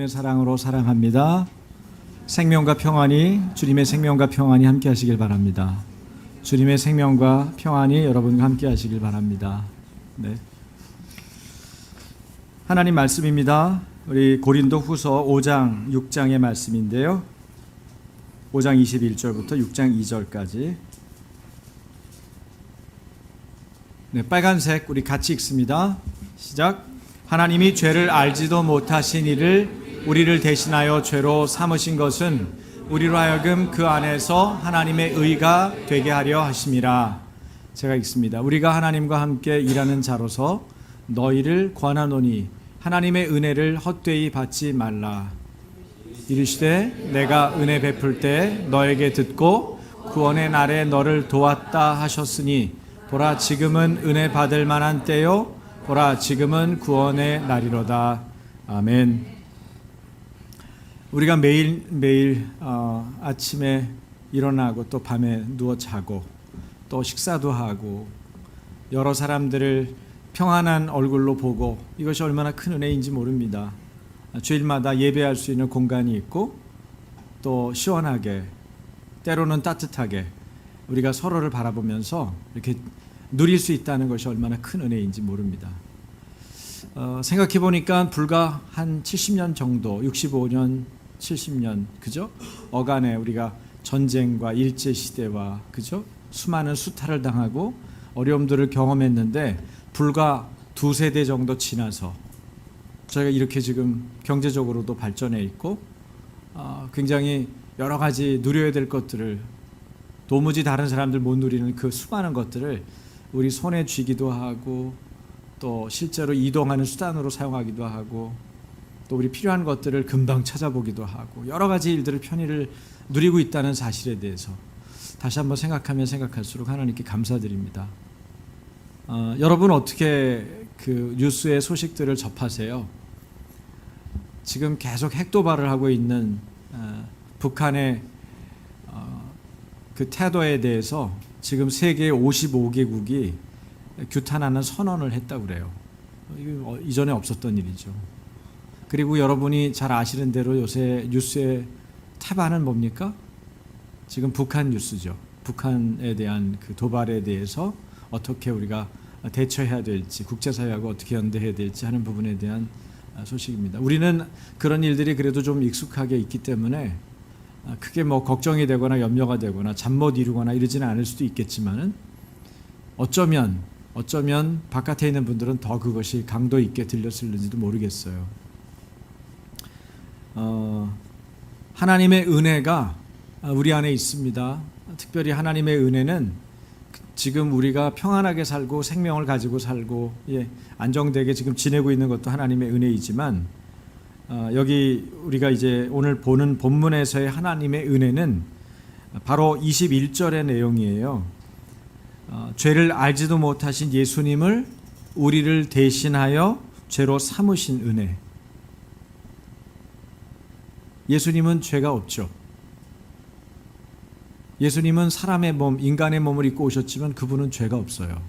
주님의 사랑으로 사랑합니다. 생명과 평안이, 주님의 생명과 평안이 함께 하시길 바랍니다. 주님의 생명과 평안이 여러분과 함께 하시길 바랍니다. 네. 하나님 말씀입니다. 우리 고린도 후서 5장 6장의 말씀인데요, 5장 21절부터 6장 2절까지. 네, 빨간색 우리 같이 읽습니다. 시작. 하나님이 죄를 알지도 못하신 이를 우리를 대신하여 죄로 삼으신 것은 우리로 하여금 그 안에서 하나님의 의가 되게 하려 하심이라. 제가 읽습니다. 우리가 하나님과 함께 일하는 자로서 너희를 권하노니 하나님의 은혜를 헛되이 받지 말라. 이르시되 내가 은혜 베풀 때 너에게 듣고 구원의 날에 너를 도왔다 하셨으니 보라 지금은 은혜 받을 만한 때요 보라 지금은 구원의 날이로다. 아멘. 우리가 매일 아침에 일어나고 또 밤에 누워 자고 또 식사도 하고 여러 사람들을 평안한 얼굴로 보고, 이것이 얼마나 큰 은혜인지 모릅니다. 주일마다 예배할 수 있는 공간이 있고 또 시원하게, 때로는 따뜻하게 우리가 서로를 바라보면서 이렇게 누릴 수 있다는 것이 얼마나 큰 은혜인지 모릅니다. 생각해 보니까 불과 한 70년 정도, 65년, 70년, 그죠? 어간에 우리가 전쟁과 일제시대와, 그죠? 수많은 수탈을 당하고 어려움들을 경험했는데, 불과 두세 대 정도 지나서 저희가 이렇게 지금 경제적으로도 발전해 있고 굉장히 여러 가지 누려야 될 것들을, 도무지 다른 사람들 못 누리는 그 수많은 것들을 우리 손에 쥐기도 하고 또 실제로 이동하는 수단으로 사용하기도 하고 또 우리 필요한 것들을 금방 찾아보기도 하고 여러 가지 일들을, 편의를 누리고 있다는 사실에 대해서 다시 한번 생각하면 생각할수록 하나님께 감사드립니다. 여러분 어떻게 그 뉴스의 소식들을 접하세요? 지금 계속 핵도발을 하고 있는 북한의 그 태도에 대해서 지금 세계 55개국이 규탄하는 선언을 했다고 그래요. 이거 이전에 없었던 일이죠. 그리고 여러분이 잘 아시는 대로 요새 뉴스의 태반은 뭡니까? 지금 북한 뉴스죠. 북한에 대한 그 도발에 대해서 어떻게 우리가 대처해야 될지, 국제사회하고 어떻게 연대해야 될지 하는 부분에 대한 소식입니다. 우리는 그런 일들이 그래도 좀 익숙하게 있기 때문에 크게 뭐 걱정이 되거나 염려가 되거나 잠 못 이루거나 이러지는 않을 수도 있겠지만은 어쩌면 바깥에 있는 분들은 더 그것이 강도 있게 들렸을는지도 모르겠어요. 하나님의 은혜가 우리 안에 있습니다. 특별히 하나님의 은혜는 지금 우리가 평안하게 살고 생명을 가지고 살고 안정되게 지금 지내고 있는 것도 하나님의 은혜이지만, 여기 우리가 이제 오늘 보는 본문에서의 하나님의 은혜는 바로 21절의 내용이에요. 죄를 알지도 못하신 예수님을 우리를 대신하여 죄로 삼으신 은혜. 예수님은 죄가 없죠. 예수님은 사람의 몸, 인간의 몸을 입고 오셨지만 그분은 죄가 없어요.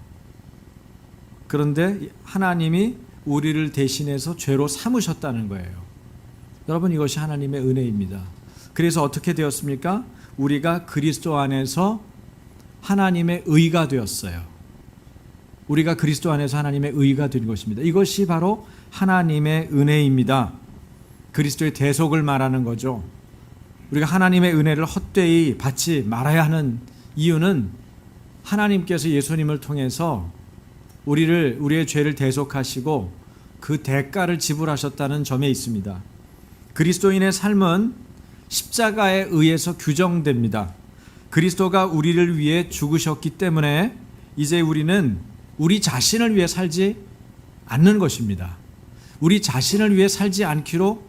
그런데 하나님이 우리를 대신해서 죄로 삼으셨다는 거예요. 여러분, 이것이 하나님의 은혜입니다. 그래서 어떻게 되었습니까? 우리가 그리스도 안에서 하나님의 의가 되었어요. 우리가 그리스도 안에서 하나님의 의가 된 것입니다. 이것이 바로 하나님의 은혜입니다. 그리스도의 대속을 말하는 거죠. 우리가 하나님의 은혜를 헛되이 받지 말아야 하는 이유는 하나님께서 예수님을 통해서 우리의 죄를 대속하시고 그 대가를 지불하셨다는 점에 있습니다. 그리스도인의 삶은 십자가에 의해서 규정됩니다. 그리스도가 우리를 위해 죽으셨기 때문에 이제 우리는 우리 자신을 위해 살지 않는 것입니다. 우리 자신을 위해 살지 않기로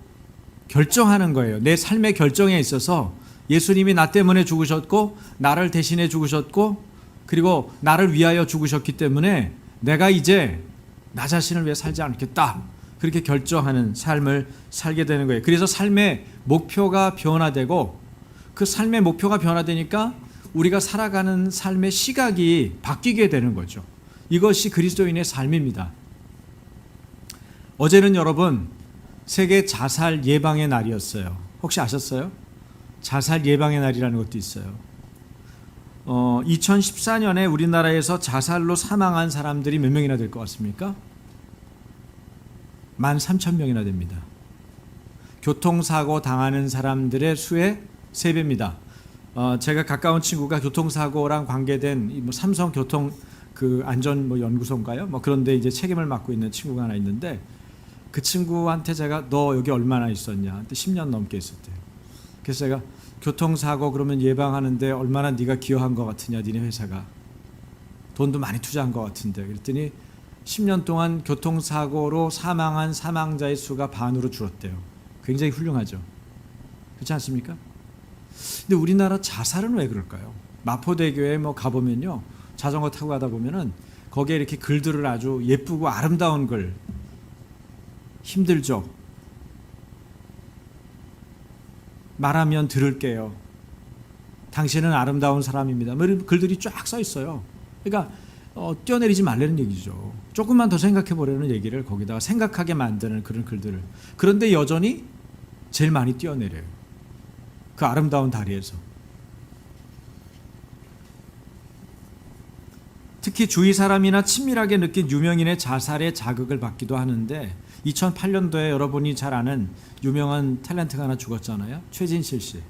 결정하는 거예요. 내 삶의 결정에 있어서 예수님이 나 때문에 죽으셨고 나를 대신해 죽으셨고 그리고 나를 위하여 죽으셨기 때문에 내가 이제 나 자신을 위해 살지 않겠다, 그렇게 결정하는 삶을 살게 되는 거예요. 그래서 삶의 목표가 변화되고, 그 삶의 목표가 변화되니까 우리가 살아가는 삶의 시각이 바뀌게 되는 거죠. 이것이 그리스도인의 삶입니다. 어제는 여러분 세계 자살 예방의 날이었어요. 혹시 아셨어요? 자살 예방의 날이라는 것도 있어요. 2014년에 우리나라에서 자살로 사망한 사람들이 몇 명이나 될 것 같습니까? 13,000명이나 됩니다. 교통사고 당하는 사람들의 수의 3배입니다. 제가 가까운 친구가 교통사고랑 관계된 삼성 교통 안전 연구소인가요? 그런데 이제 책임을 맡고 있는 친구가 하나 있는데, 그 친구한테 제가 너 여기 얼마나 있었냐? 한테 10년 넘게 있었대요. 그래서 제가 교통사고 그러면 예방하는데 얼마나 네가 기여한 것 같으냐, 니네 회사가 돈도 많이 투자한 것 같은데. 그랬더니 10년 동안 교통사고로 사망한 사망자의 수가 반으로 줄었대요. 굉장히 훌륭하죠. 그렇지 않습니까? 근데 우리나라 자살은 왜 그럴까요? 마포대교에 가보면요, 자전거 타고 가다 보면은 거기에 이렇게 글들을 아주 예쁘고 아름다운 글, 힘들죠. 말하면 들을게요. 당신은 아름다운 사람입니다. 이런 글들이 쫙 써 있어요. 그러니까 뛰어내리지 말라는 얘기죠. 조금만 더 생각해 보려는 얘기를 거기다가 생각하게 만드는 그런 글들을. 그런데 여전히 제일 많이 뛰어내려요. 그 아름다운 다리에서. 특히 주위 사람이나 친밀하게 느낀 유명인의 자살에 자극을 받기도 하는데, 2008년도에 여러분이 잘 아는 유명한 탤런트가 하나 죽었잖아요. 최진실 씨.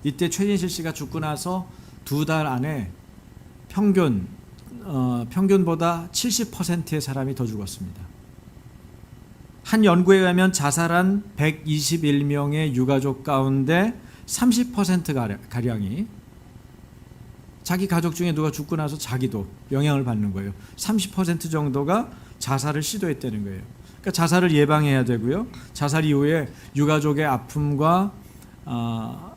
이때 최진실 씨가 죽고 나서 2달 안에 평균보다 70%의 사람이 더 죽었습니다. 한 연구에 의하면 자살한 121명의 유가족 가운데 30%가량이 자기 가족 중에 누가 죽고 나서 자기도 영향을 받는 거예요. 30% 정도가 자살을 시도했다는 거예요. 그러니까 자살을 예방해야 되고요. 자살 이후에 유가족의 아픔과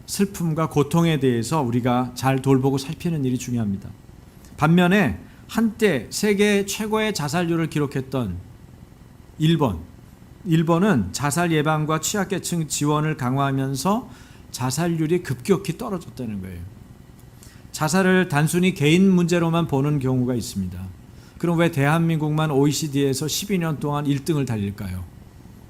슬픔과 고통에 대해서 우리가 잘 돌보고 살피는 일이 중요합니다. 반면에 한때 세계 최고의 자살률을 기록했던 일본은 자살 예방과 취약계층 지원을 강화하면서 자살률이 급격히 떨어졌다는 거예요. 자살을 단순히 개인 문제로만 보는 경우가 있습니다. 그럼 왜 대한민국만 OECD에서 12년 동안 1등을 달릴까요?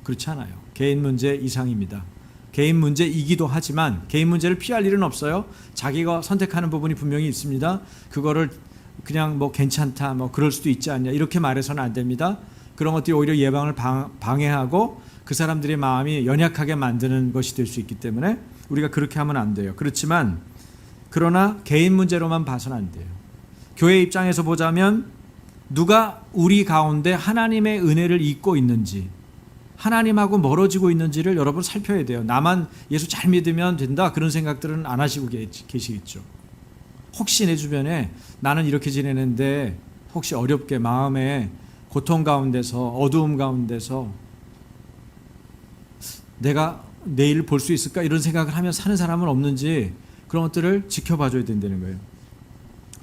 그렇지 않아요. 개인 문제 이상입니다. 개인 문제이기도 하지만 개인 문제를 피할 일은 없어요. 자기가 선택하는 부분이 분명히 있습니다. 그거를 그냥 괜찮다, 그럴 수도 있지 않냐, 이렇게 말해서는 안 됩니다. 그런 것들이 오히려 예방을 방해하고 그 사람들의 마음이 연약하게 만드는 것이 될 수 있기 때문에 우리가 그렇게 하면 안 돼요. 그러나 개인 문제로만 봐서는 안 돼요. 교회 입장에서 보자면 누가 우리 가운데 하나님의 은혜를 잊고 있는지, 하나님하고 멀어지고 있는지를 여러분 살펴야 돼요. 나만 예수 잘 믿으면 된다, 그런 생각들은 안 하시고 계시겠죠. 혹시 내 주변에 나는 이렇게 지내는데 혹시 어렵게 마음에 고통 가운데서, 어두움 가운데서 내가 내일 볼 수 있을까, 이런 생각을 하며 사는 사람은 없는지, 그런 것들을 지켜봐줘야 된다는 거예요.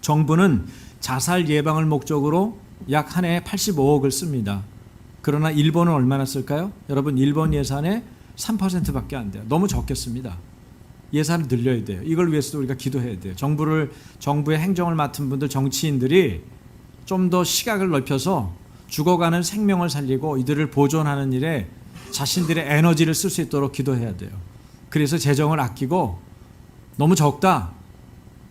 정부는 자살 예방을 목적으로 약 한 해에 85억을 씁니다. 그러나 일본은 얼마나 쓸까요? 여러분, 일본 예산의 3%밖에 안 돼요. 너무 적게 씁니다. 예산을 늘려야 돼요. 이걸 위해서도 우리가 기도해야 돼요. 정부의 행정을 맡은 분들, 정치인들이 좀 더 시각을 넓혀서 죽어가는 생명을 살리고 이들을 보존하는 일에 자신들의 에너지를 쓸 수 있도록 기도해야 돼요. 그래서 재정을 아끼고, 너무 적다,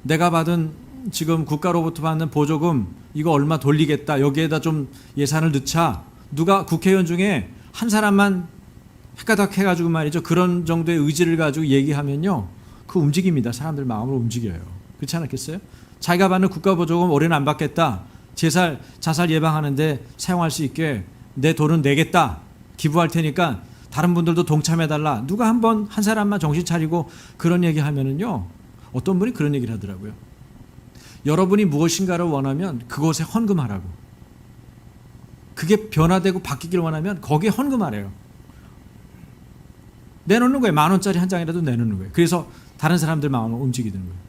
내가 받은 지금 국가로부터 받는 보조금 이거 얼마 돌리겠다, 여기에다 좀 예산을 넣자, 누가 국회의원 중에 한 사람만 헷가닥 해가지고 말이죠, 그런 정도의 의지를 가지고 얘기하면요, 그 움직입니다. 사람들 마음을 움직여요. 그렇지 않겠어요? 자기가 받는 국가 보조금 올해는 안 받겠다, 자살 예방하는데 사용할 수 있게 내 돈은 내겠다, 기부할 테니까 다른 분들도 동참해달라, 누가 한 사람만 정신 차리고 그런 얘기 하면은요, 어떤 분이 그런 얘기를 하더라고요. 여러분이 무엇인가를 원하면 그것에 헌금하라고. 그게 변화되고 바뀌기를 원하면 거기에 헌금하래요. 내놓는 거예요. 10,000원짜리 한 장이라도 내놓는 거예요. 그래서 다른 사람들 마음을 움직이는 거예요.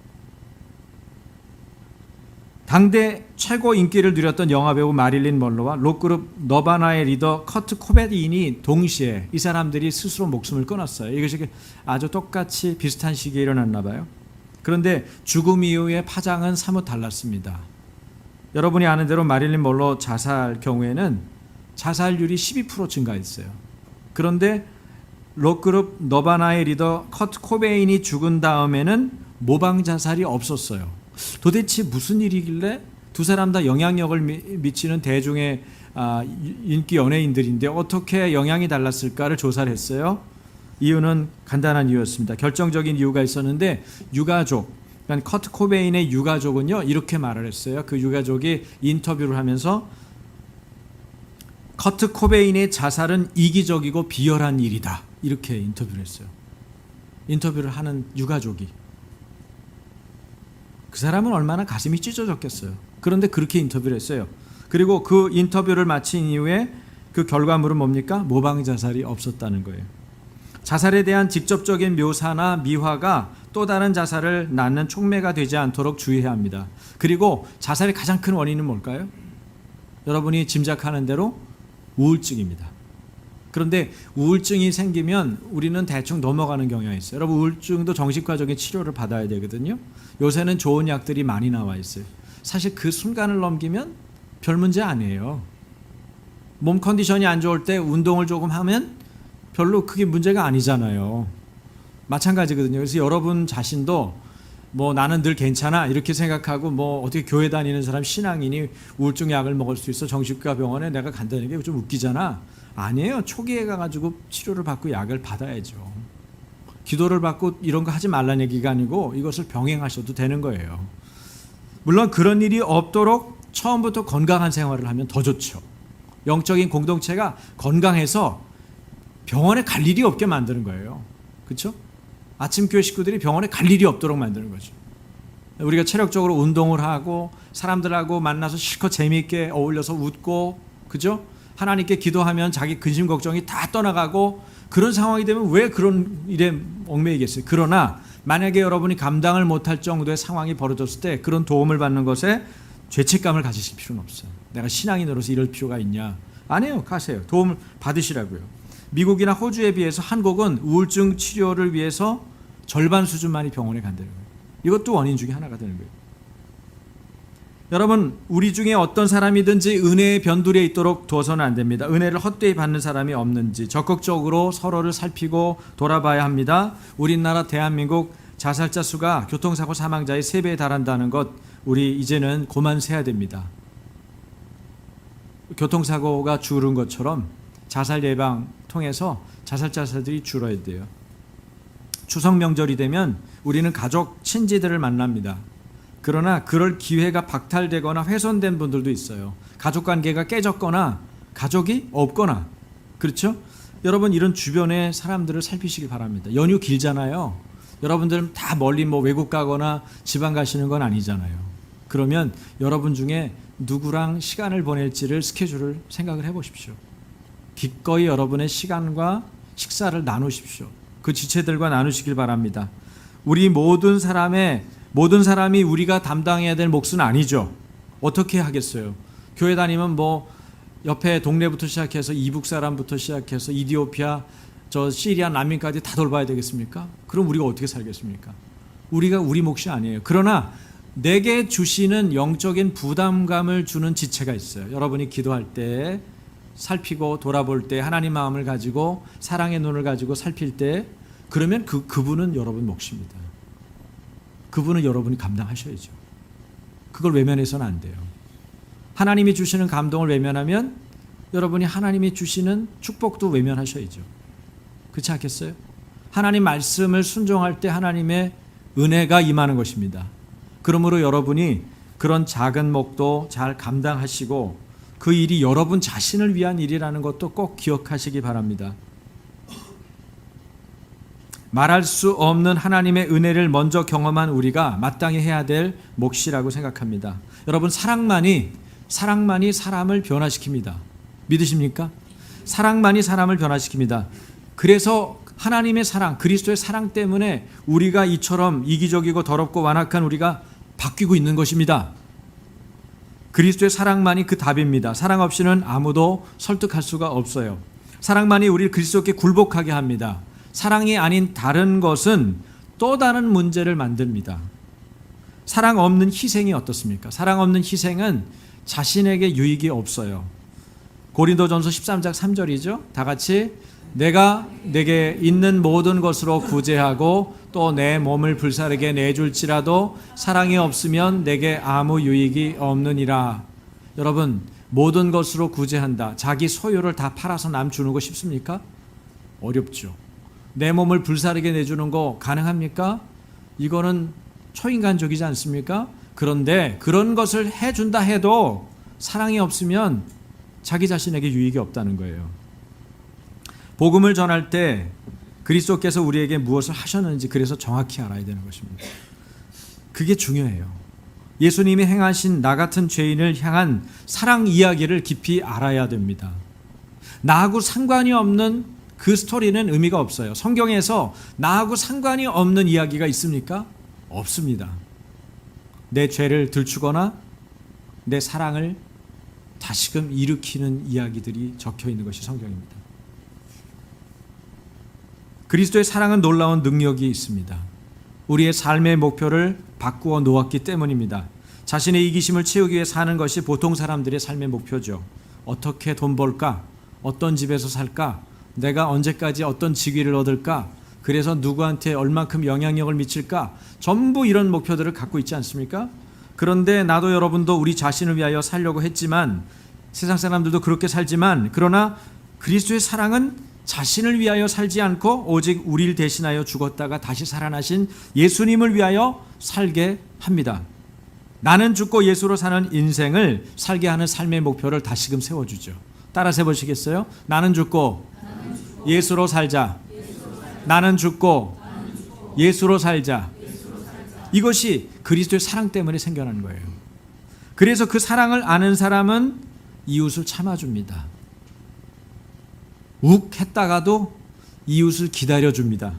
당대 최고 인기를 누렸던 영화배우 마릴린 먼로와 록그룹 너바나의 리더 커트 코베인이 동시에 이 사람들이 스스로 목숨을 끊었어요. 이것이 아주 똑같이 비슷한 시기에 일어났나 봐요. 그런데 죽음 이후의 파장은 사뭇 달랐습니다. 여러분이 아는 대로 마릴린 먼로 자살 경우에는 자살률이 12% 증가했어요. 그런데 록그룹 너바나의 리더 커트 코베인이 죽은 다음에는 모방 자살이 없었어요. 도대체 무슨 일이길래 두 사람 다 영향력을 미치는 대중의 인기 연예인들인데 어떻게 영향이 달랐을까를 조사를 했어요. 이유는 간단한 이유였습니다. 결정적인 이유가 있었는데 유가족, 그러니까 커트 코베인의 유가족은요 이렇게 말을 했어요. 그 유가족이 인터뷰를 하면서 커트 코베인의 자살은 이기적이고 비열한 일이다, 이렇게 인터뷰를 했어요. 인터뷰를 하는 유가족이. 그 사람은 얼마나 가슴이 찢어졌겠어요. 그런데 그렇게 인터뷰를 했어요. 그리고 그 인터뷰를 마친 이후에 그 결과물은 뭡니까? 모방 자살이 없었다는 거예요. 자살에 대한 직접적인 묘사나 미화가 또 다른 자살을 낳는 촉매가 되지 않도록 주의해야 합니다. 그리고 자살의 가장 큰 원인은 뭘까요? 여러분이 짐작하는 대로 우울증입니다. 그런데 우울증이 생기면 우리는 대충 넘어가는 경향이 있어요. 여러분, 우울증도 정신과적인 치료를 받아야 되거든요. 요새는 좋은 약들이 많이 나와 있어요. 사실 그 순간을 넘기면 별 문제 아니에요. 몸 컨디션이 안 좋을 때 운동을 조금 하면 별로 그게 문제가 아니잖아요. 마찬가지거든요. 그래서 여러분 자신도 뭐 나는 늘 괜찮아 이렇게 생각하고 뭐 어떻게 교회 다니는 사람 신앙인이 우울증 약을 먹을 수 있어, 정신과 병원에 내가 간다는 게 좀 웃기잖아. 아니에요. 초기에 가가지고 치료를 받고 약을 받아야죠. 기도를 받고 이런 거 하지 말라는 얘기가 아니고 이것을 병행하셔도 되는 거예요. 물론 그런 일이 없도록 처음부터 건강한 생활을 하면 더 좋죠. 영적인 공동체가 건강해서 병원에 갈 일이 없게 만드는 거예요. 그렇죠? 아침 교회 식구들이 병원에 갈 일이 없도록 만드는 거죠. 우리가 체력적으로 운동을 하고 사람들하고 만나서 실컷 재미있게 어울려서 웃고, 그죠? 하나님께 기도하면 자기 근심 걱정이 다 떠나가고, 그런 상황이 되면 왜 그런 일에 얽매이겠어요? 그러나 만약에 여러분이 감당을 못할 정도의 상황이 벌어졌을 때 그런 도움을 받는 것에 죄책감을 가지실 필요는 없어요. 내가 신앙인으로서 이럴 필요가 있냐? 아니에요. 가세요. 도움을 받으시라고요. 미국이나 호주에 비해서 한국은 우울증 치료를 위해서 절반 수준만이 병원에 간다는 거예요. 이것도 원인 중에 하나가 되는 거예요. 여러분, 우리 중에 어떤 사람이든지 은혜의 변두리에 있도록 두어서는 안 됩니다. 은혜를 헛되이 받는 사람이 없는지 적극적으로 서로를 살피고 돌아봐야 합니다. 우리나라 대한민국 자살자 수가 교통사고 사망자의 3배에 달한다는 것, 우리 이제는 고만 세야 됩니다. 교통사고가 줄은 것처럼 자살 예방 통해서 자살자들이 줄어야 돼요. 추석 명절이 되면 우리는 가족, 친지들을 만납니다. 그러나 그럴 기회가 박탈되거나 훼손된 분들도 있어요. 가족관계가 깨졌거나 가족이 없거나, 그렇죠? 여러분, 이런 주변의 사람들을 살피시기 바랍니다. 연휴 길잖아요. 여러분들은 다 멀리 뭐 외국 가거나 지방 가시는 건 아니잖아요. 그러면 여러분 중에 누구랑 시간을 보낼지를 스케줄을 생각을 해보십시오. 기꺼이 여러분의 시간과 식사를 나누십시오. 그 지체들과 나누시길 바랍니다. 우리 모든 사람이 우리가 담당해야 될 몫은 아니죠. 어떻게 하겠어요? 교회 다니면 뭐 옆에 동네부터 시작해서 이북 사람부터 시작해서 이디오피아, 저 시리아 난민까지 다 돌봐야 되겠습니까? 그럼 우리가 어떻게 살겠습니까? 우리가 우리 몫이 아니에요. 그러나 내게 주시는 영적인 부담감을 주는 지체가 있어요. 여러분이 기도할 때, 살피고 돌아볼 때, 하나님 마음을 가지고 사랑의 눈을 가지고 살필 때, 그러면 그분은 여러분 몫입니다. 그분은 여러분이 감당하셔야죠. 그걸 외면해서는 안 돼요. 하나님이 주시는 감동을 외면하면 여러분이 하나님이 주시는 축복도 외면하셔야죠. 그렇지 않겠어요? 하나님 말씀을 순종할 때 하나님의 은혜가 임하는 것입니다. 그러므로 여러분이 그런 작은 몫도 잘 감당하시고 그 일이 여러분 자신을 위한 일이라는 것도 꼭 기억하시기 바랍니다. 말할 수 없는 하나님의 은혜를 먼저 경험한 우리가 마땅히 해야 될 몫이라고 생각합니다. 여러분, 사랑만이 사람을 변화시킵니다. 믿으십니까? 사랑만이 사람을 변화시킵니다. 그래서 하나님의 사랑, 그리스도의 사랑 때문에 우리가 이처럼 이기적이고 더럽고 완악한 우리가 바뀌고 있는 것입니다. 그리스도의 사랑만이 그 답입니다. 사랑 없이는 아무도 설득할 수가 없어요. 사랑만이 우리를 그리스도께 굴복하게 합니다. 사랑이 아닌 다른 것은 또 다른 문제를 만듭니다. 사랑 없는 희생이 어떻습니까? 사랑 없는 희생은 자신에게 유익이 없어요. 고린도전서 13장 3절이죠. 다 같이 내가 내게 있는 모든 것으로 구제하고 또 내 몸을 불사르게 내줄지라도 사랑이 없으면 내게 아무 유익이 없느니라. 여러분, 모든 것으로 구제한다. 자기 소유를 다 팔아서 남 주는 거 쉽습니까? 어렵죠. 내 몸을 불사르게 내주는 거 가능합니까? 이거는 초인간적이지 않습니까? 그런데 그런 것을 해준다 해도 사랑이 없으면 자기 자신에게 유익이 없다는 거예요. 복음을 전할 때 그리스도께서 우리에게 무엇을 하셨는지 그래서 정확히 알아야 되는 것입니다. 그게 중요해요. 예수님이 행하신 나 같은 죄인을 향한 사랑 이야기를 깊이 알아야 됩니다. 나하고 상관이 없는 그 스토리는 의미가 없어요. 성경에서 나하고 상관이 없는 이야기가 있습니까? 없습니다. 내 죄를 들추거나 내 사랑을 다시금 일으키는 이야기들이 적혀 있는 것이 성경입니다. 그리스도의 사랑은 놀라운 능력이 있습니다. 우리의 삶의 목표를 바꾸어 놓았기 때문입니다. 자신의 이기심을 채우기 위해 사는 것이 보통 사람들의 삶의 목표죠. 어떻게 돈 벌까? 어떤 집에서 살까? 내가 언제까지 어떤 직위를 얻을까? 그래서 누구한테 얼만큼 영향력을 미칠까? 전부 이런 목표들을 갖고 있지 않습니까? 그런데 나도 여러분도 우리 자신을 위하여 살려고 했지만, 세상 사람들도 그렇게 살지만, 그러나 그리스도의 사랑은 자신을 위하여 살지 않고 오직 우리를 대신하여 죽었다가 다시 살아나신 예수님을 위하여 살게 합니다. 나는 죽고 예수로 사는 인생을 살게 하는 삶의 목표를 다시금 세워주죠. 따라서 해보시겠어요? 나는 죽고 예수로 살자. 나는 죽고 예수로 살자. 이것이 그리스도의 사랑 때문에 생겨난 거예요. 그래서 그 사랑을 아는 사람은 이웃을 참아줍니다. 욱 했다가도 이웃을 기다려줍니다.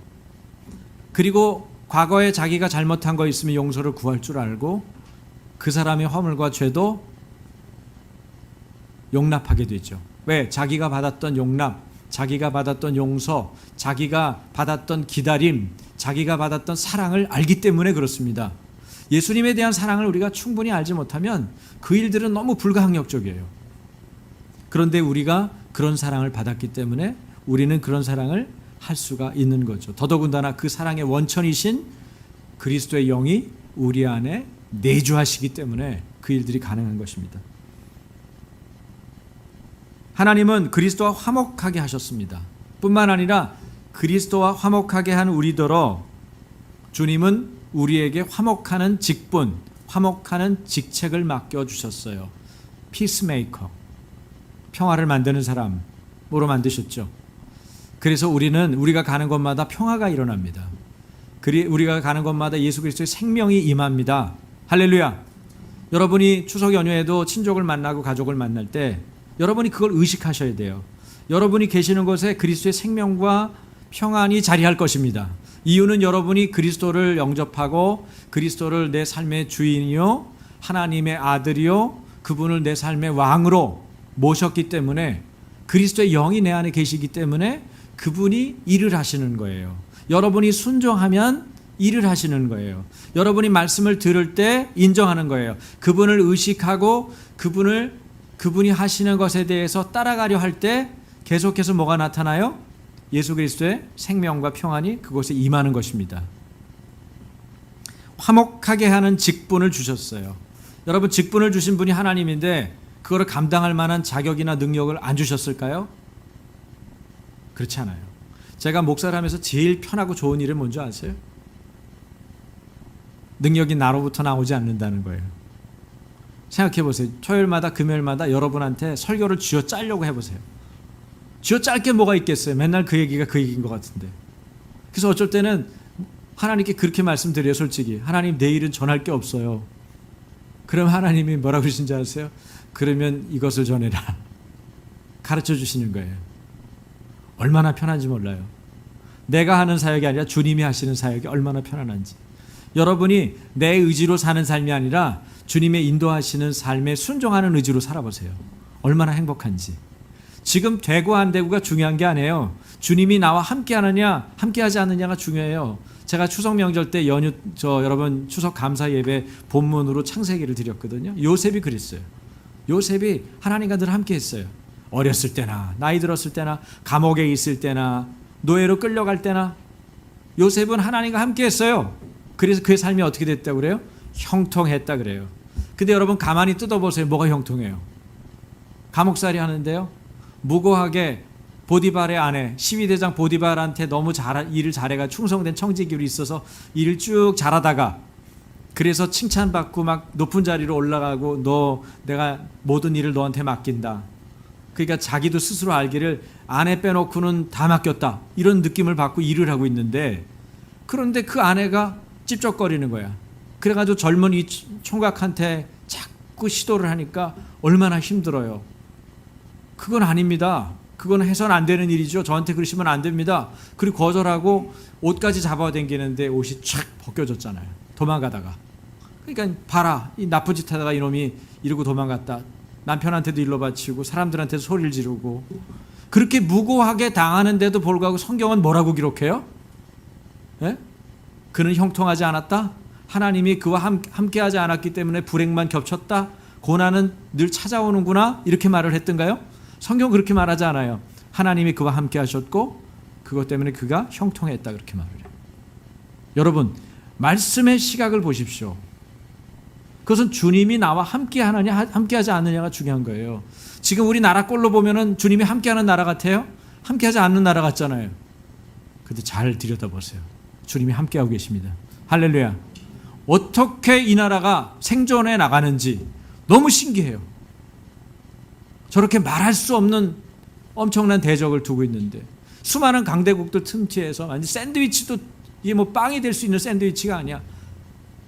그리고 과거에 자기가 잘못한 거 있으면 용서를 구할 줄 알고 그 사람의 허물과 죄도 용납하게 되죠. 왜? 자기가 받았던 용납, 자기가 받았던 용서, 자기가 받았던 기다림, 자기가 받았던 사랑을 알기 때문에 그렇습니다. 예수님에 대한 사랑을 우리가 충분히 알지 못하면 그 일들은 너무 불가항력적이에요. 그런데 우리가 그런 사랑을 받았기 때문에 우리는 그런 사랑을 할 수가 있는 거죠. 더더군다나 그 사랑의 원천이신 그리스도의 영이 우리 안에 내주하시기 때문에 그 일들이 가능한 것입니다. 하나님은 그리스도와 화목하게 하셨습니다. 뿐만 아니라 그리스도와 화목하게 한 우리더러 주님은 우리에게 화목하는 직분, 화목하는 직책을 맡겨주셨어요. 피스메이커, 평화를 만드는 사람으로 만드셨죠. 그래서 우리가 가는 곳마다 평화가 일어납니다. 우리가 가는 곳마다 예수 그리스도의 생명이 임합니다. 할렐루야. 여러분이 추석 연휴에도 친족을 만나고 가족을 만날 때 여러분이 그걸 의식하셔야 돼요. 여러분이 계시는 곳에 그리스도의 생명과 평안이 자리할 것입니다. 이유는 여러분이 그리스도를 영접하고 그리스도를 내 삶의 주인이요 하나님의 아들이요 그분을 내 삶의 왕으로 모셨기 때문에, 그리스도의 영이 내 안에 계시기 때문에 그분이 일을 하시는 거예요. 여러분이 순종하면 일을 하시는 거예요. 여러분이 말씀을 들을 때 인정하는 거예요. 그분을 의식하고 그분이 하시는 것에 대해서 따라가려 할 때 계속해서 뭐가 나타나요? 예수 그리스도의 생명과 평안이 그곳에 임하는 것입니다. 화목하게 하는 직분을 주셨어요. 여러분, 직분을 주신 분이 하나님인데 그거를 감당할 만한 자격이나 능력을 안 주셨을까요? 그렇지 않아요. 제가 목사를 하면서 제일 편하고 좋은 일은 뭔지 아세요? 능력이 나로부터 나오지 않는다는 거예요. 생각해 보세요. 토요일마다 금요일마다 여러분한테 설교를 쥐어 짜려고 해보세요. 쥐어 짤 게 뭐가 있겠어요? 맨날 그 얘기가 그 얘기인 것 같은데. 그래서 어쩔 때는 하나님께 그렇게 말씀드려요. 솔직히 하나님, 내일은 전할 게 없어요. 그럼 하나님이 뭐라고 그러신지 아세요? 그러면 이것을 전해라. 가르쳐 주시는 거예요. 얼마나 편한지 몰라요. 내가 하는 사역이 아니라 주님이 하시는 사역이 얼마나 편안한지. 여러분이 내 의지로 사는 삶이 아니라 주님의 인도하시는 삶에 순종하는 의지로 살아보세요. 얼마나 행복한지. 지금 되고 안 되고가 중요한 게 아니에요. 주님이 나와 함께하느냐 함께하지 않느냐가 중요해요. 제가 추석 명절 때 여러분 추석 감사 예배 본문으로 창세기를 드렸거든요. 요셉이 그랬어요. 요셉이 하나님과 늘 함께했어요. 어렸을 때나 나이 들었을 때나 감옥에 있을 때나 노예로 끌려갈 때나 요셉은 하나님과 함께 했어요. 그래서 그의 삶이 어떻게 됐다고 그래요? 형통했다 그래요. 근데 여러분 가만히 뜯어보세요. 뭐가 형통해요? 감옥살이 하는데요, 무고하게 보디발의 아내, 시위대장 보디발한테 너무 일을 잘해가 충성된 청지기로 있어서 일을 쭉 잘하다가 그래서 칭찬받고 막 높은 자리로 올라가고 내가 모든 일을 너한테 맡긴다. 그러니까 자기도 스스로 알기를 아내 빼놓고는 다 맡겼다, 이런 느낌을 받고 일을 하고 있는데, 그런데 그 아내가 찝쩍거리는 거야. 그래가지고 젊은 이 총각한테 자꾸 시도를 하니까 얼마나 힘들어요. 그건 아닙니다. 그건 해서는 안 되는 일이죠. 저한테 그러시면 안 됩니다. 그리고 거절하고 옷까지 잡아당기는데 옷이 촥 벗겨졌잖아요. 도망가다가. 그러니까 봐라, 이 나쁜 짓 하다가 이놈이 이러고 도망갔다. 남편한테도 일러 바치고 사람들한테도 소리를 지르고 그렇게 무고하게 당하는데도 불구하고 성경은 뭐라고 기록해요? 예? 그는 형통하지 않았다? 하나님이 그와 함께하지 않았기 때문에 불행만 겹쳤다? 고난은 늘 찾아오는구나? 이렇게 말을 했던가요? 성경 그렇게 말하지 않아요. 하나님이 그와 함께 하셨고 그것 때문에 그가 형통했다, 그렇게 말을 해요. 여러분, 말씀의 시각을 보십시오. 그것은 주님이 나와 함께하느냐 함께하지 않느냐가 중요한 거예요. 지금 우리 나라 꼴로 보면은 주님이 함께하는 나라 같아요? 함께하지 않는 나라 같잖아요. 근데 잘 들여다보세요. 주님이 함께하고 계십니다. 할렐루야. 어떻게 이 나라가 생존해 나가는지 너무 신기해요. 저렇게 말할 수 없는 엄청난 대적을 두고 있는데, 수많은 강대국들 틈티에서 완전 샌드위치도 이게 뭐 빵이 될 수 있는 샌드위치가 아니야.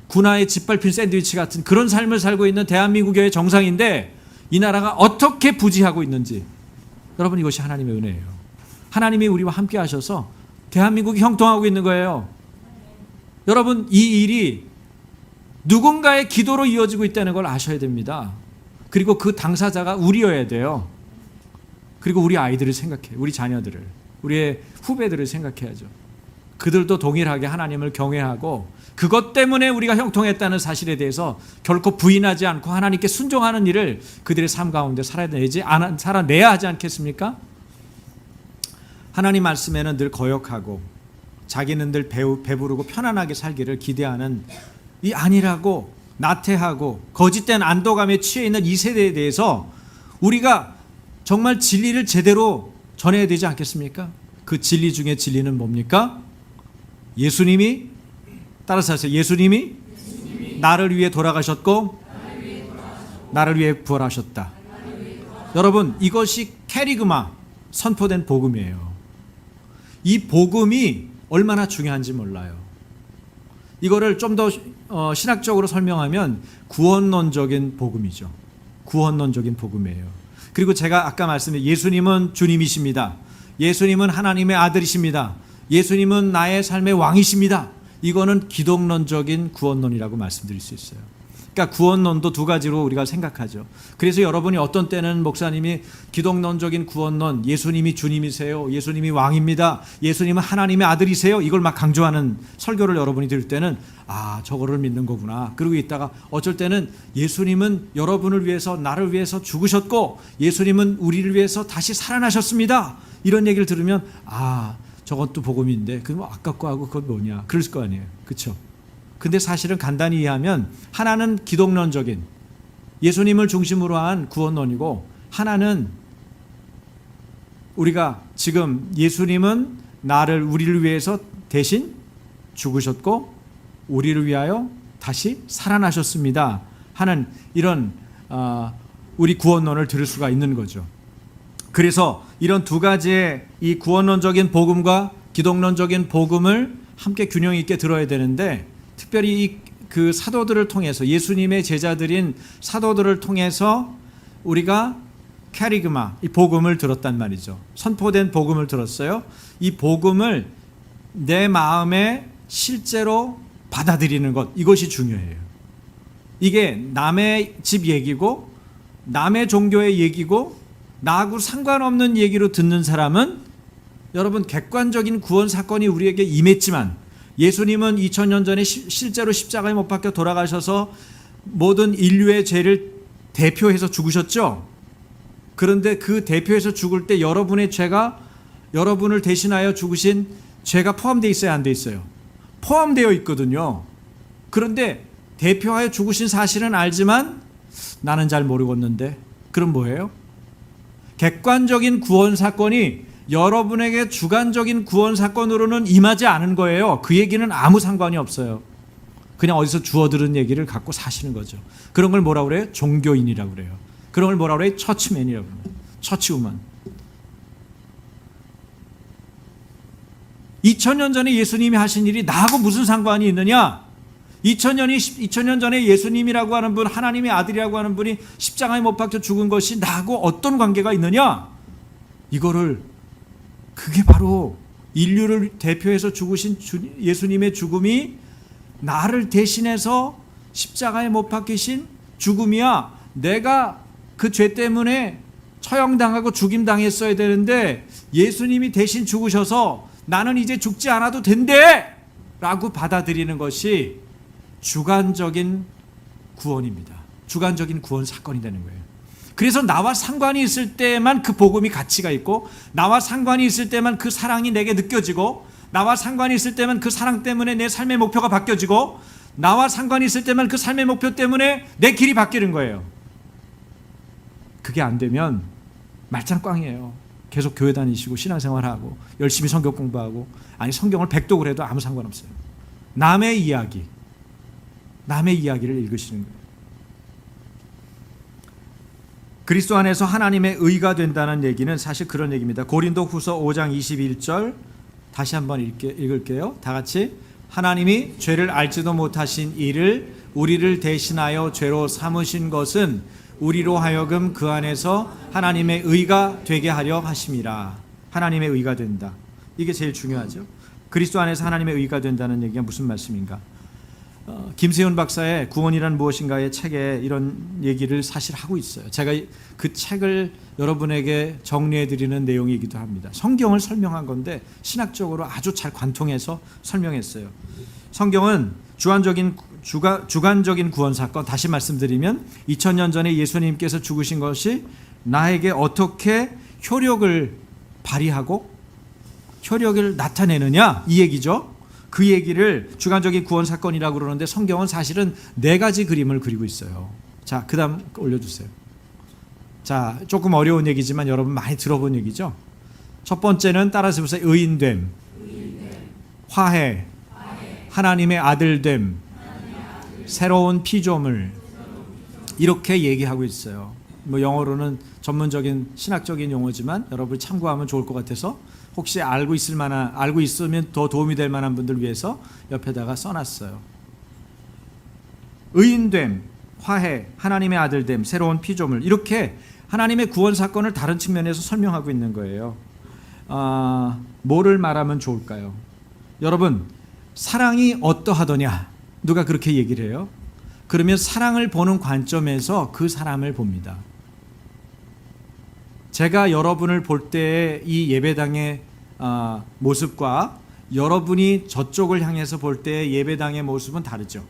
군화에 짓밟힌 샌드위치 같은 그런 삶을 살고 있는 대한민국의 정상인데, 이 나라가 어떻게 부지하고 있는지, 여러분, 이것이 하나님의 은혜예요. 하나님이 우리와 함께 하셔서 대한민국이 형통하고 있는 거예요. 여러분, 이 일이 누군가의 기도로 이어지고 있다는 걸 아셔야 됩니다. 그리고 그 당사자가 우리여야 돼요. 그리고 우리 아이들을 생각해, 우리 자녀들을, 우리의 후배들을 생각해야죠. 그들도 동일하게 하나님을 경외하고 그것 때문에 우리가 형통했다는 사실에 대해서 결코 부인하지 않고 하나님께 순종하는 일을 그들의 삶 가운데 살아내야 하지 않겠습니까? 하나님 말씀에는 늘 거역하고 자기는 늘 배부르고 편안하게 살기를 기대하는 이 안일하고 나태하고 거짓된 안도감에 취해 있는 이 세대에 대해서 우리가 정말 진리를 제대로 전해야 되지 않겠습니까? 그 진리 중에 진리는 뭡니까? 예수님이, 따라서 하세요. 예수님이 나를 위해 돌아가셨고 나를 위해 부활하셨다. 여러분, 이것이 캐리그마, 선포된 복음이에요. 이 복음이 얼마나 중요한지 몰라요. 이거를 좀 더 신학적으로 설명하면 구원론적인 복음이죠. 구원론적인 복음이에요. 그리고 제가 아까 말씀드린 예수님은 주님이십니다. 예수님은 하나님의 아들이십니다. 예수님은 나의 삶의 왕이십니다. 이거는 기독론적인 구원론이라고 말씀드릴 수 있어요. 그러니까 구원론도 두 가지로 우리가 생각하죠. 그래서 여러분이 어떤 때는 목사님이 기독론적인 구원론, 예수님이 주님이세요, 예수님이 왕입니다, 예수님은 하나님의 아들이세요, 이걸 막 강조하는 설교를 여러분이 들을 때는 아, 저거를 믿는 거구나. 그러고 있다가 어쩔 때는 예수님은 여러분을 위해서, 나를 위해서 죽으셨고 예수님은 우리를 위해서 다시 살아나셨습니다, 이런 얘기를 들으면 아, 저건 또 복음인데 그럼 아깝고 하고 그건 뭐냐, 그럴 거 아니에요. 그렇죠? 근데 사실은 간단히 이해하면 하나는 기독론적인 예수님을 중심으로 한 구원론이고, 하나는 우리가 지금 예수님은 우리를 위해서 대신 죽으셨고 우리를 위하여 다시 살아나셨습니다 하는 이런 우리 구원론을 들을 수가 있는 거죠. 그래서 이런 두 가지의 이 구원론적인 복음과 기독론적인 복음을 함께 균형 있게 들어야 되는데, 특별히 그 사도들을 통해서, 예수님의 제자들인 사도들을 통해서 우리가 캐리그마, 이 복음을 들었단 말이죠. 선포된 복음을 들었어요. 이 복음을 내 마음에 실제로 받아들이는 것, 이것이 중요해요. 이게 남의 집 얘기고 남의 종교의 얘기고 나하고 상관없는 얘기로 듣는 사람은, 여러분, 객관적인 구원 사건이 우리에게 임했지만 예수님은 2000년 전에 실제로 십자가에 못 박혀 돌아가셔서 모든 인류의 죄를 대표해서 죽으셨죠. 그런데 그 대표에서 죽을 때 여러분의 죄가 여러분을 대신하여 죽으신 죄가 포함되어 있어야 안 돼 있어요? 포함되어 있거든요. 그런데 대표하여 죽으신 사실은 알지만 나는 잘 모르겠는데, 그럼 뭐예요? 객관적인 구원 사건이 여러분에게 주관적인 구원 사건으로는 임하지 않은 거예요. 그 얘기는 아무 상관이 없어요. 그냥 어디서 주워 들은 얘기를 갖고 사시는 거죠. 그런 걸 뭐라고 그래요? 종교인이라고 그래요. 그런 걸 뭐라고 그래요? 처치맨이라고 그래요. 처치우먼. 2000년 전에 예수님이 하신 일이 나하고 무슨 상관이 있느냐? 2000년 전에 예수님이라고 하는 분, 하나님의 아들이라고 하는 분이 십자가에 못 박혀 죽은 것이 나하고 어떤 관계가 있느냐? 그게 바로 인류를 대표해서 죽으신 예수님의 죽음이 나를 대신해서 십자가에 못 박히신 죽음이야. 내가 그 죄 때문에 처형당하고 죽임당했어야 되는데 예수님이 대신 죽으셔서 나는 이제 죽지 않아도 된대! 라고 받아들이는 것이 주관적인 구원입니다. 주관적인 구원 사건이 되는 거예요. 그래서 나와 상관이 있을 때만 그 복음이 가치가 있고, 나와 상관이 있을 때만 그 사랑이 내게 느껴지고, 나와 상관이 있을 때만 그 사랑 때문에 내 삶의 목표가 바뀌어지고, 나와 상관이 있을 때만 그 삶의 목표 때문에 내 길이 바뀌는 거예요. 그게 안 되면 말짱 꽝이에요. 계속 교회 다니시고 신앙생활하고 열심히 성경 공부하고, 아니 성경을 100독을 해도 아무 상관없어요. 남의 이야기를 읽으시는 거예요. 그리스도 안에서 하나님의 의가 된다는 얘기는 사실 그런 얘기입니다. 고린도후서 5장 21절 다시 한번 읽을게요. 다 같이. 하나님이 죄를 알지도 못하신 이를 우리를 대신하여 죄로 삼으신 것은 우리로 하여금 그 안에서 하나님의 의가 되게 하려 하심이라. 하나님의 의가 된다. 이게 제일 중요하죠. 그리스도 안에서 하나님의 의가 된다는 얘기가 무슨 말씀인가? 김세훈 박사의 구원이란 무엇인가의 책에 이런 얘기를 사실 하고 있어요. 제가 그 책을 여러분에게 정리해 드리는 내용이기도 합니다. 성경을 설명한 건데 신학적으로 아주 잘 관통해서 설명했어요. 성경은 주관적인 구원 사건, 다시 말씀드리면 2000년 전에 예수님께서 죽으신 것이 나에게 어떻게 효력을 발휘하고 효력을 나타내느냐, 이 얘기죠. 그 얘기를 주관적인 구원 사건이라고 그러는데 성경은 사실은 4가지 그림을 그리고 있어요. 자, 그 다음 올려주세요. 자, 조금 어려운 얘기지만 여러분 많이 들어본 얘기죠. 첫 번째는 따라서 보세요. 의인됨, 화해, 하나님의 아들됨, 새로운 피조물, 이렇게 얘기하고 있어요. 뭐 영어로는 전문적인 신학적인 용어지만 여러분이 참고하면 좋을 것 같아서 혹시 알고 있으면 더 도움이 될 만한 분들 위해서 옆에다가 써놨어요. 의인됨, 화해, 하나님의 아들됨, 새로운 피조물, 이렇게 하나님의 구원 사건을 다른 측면에서 설명하고 있는 거예요. 뭐를 말하면 좋을까요? 여러분, 사랑이 어떠하더냐? 누가 그렇게 얘기를 해요? 그러면 사랑을 보는 관점에서 그 사람을 봅니다. 제가 여러분을 볼 때의 이 예배당의 모습과 여러분이 저쪽을 향해서 볼 때의 예배당의 모습은 다르죠.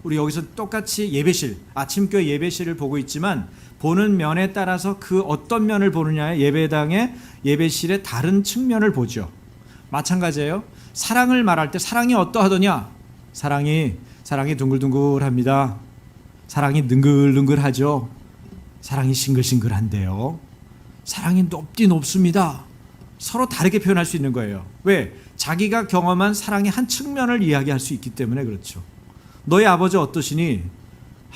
우리 여기서 똑같이 예배실, 아침교회 예배실을 보고 있지만 보는 면에 따라서 그 어떤 면을 보느냐에 예배당의 예배실의 다른 측면을 보죠. 마찬가지예요. 사랑을 말할 때 사랑이 어떠하더냐? 사랑이 둥글둥글합니다. 사랑이 능글능글하죠. 사랑이 싱글싱글한데요. 사랑이 높습니다. 서로 다르게 표현할 수 있는 거예요. 왜? 자기가 경험한 사랑의 한 측면을 이야기할 수 있기 때문에 그렇죠. 너희 아버지 어떠시니?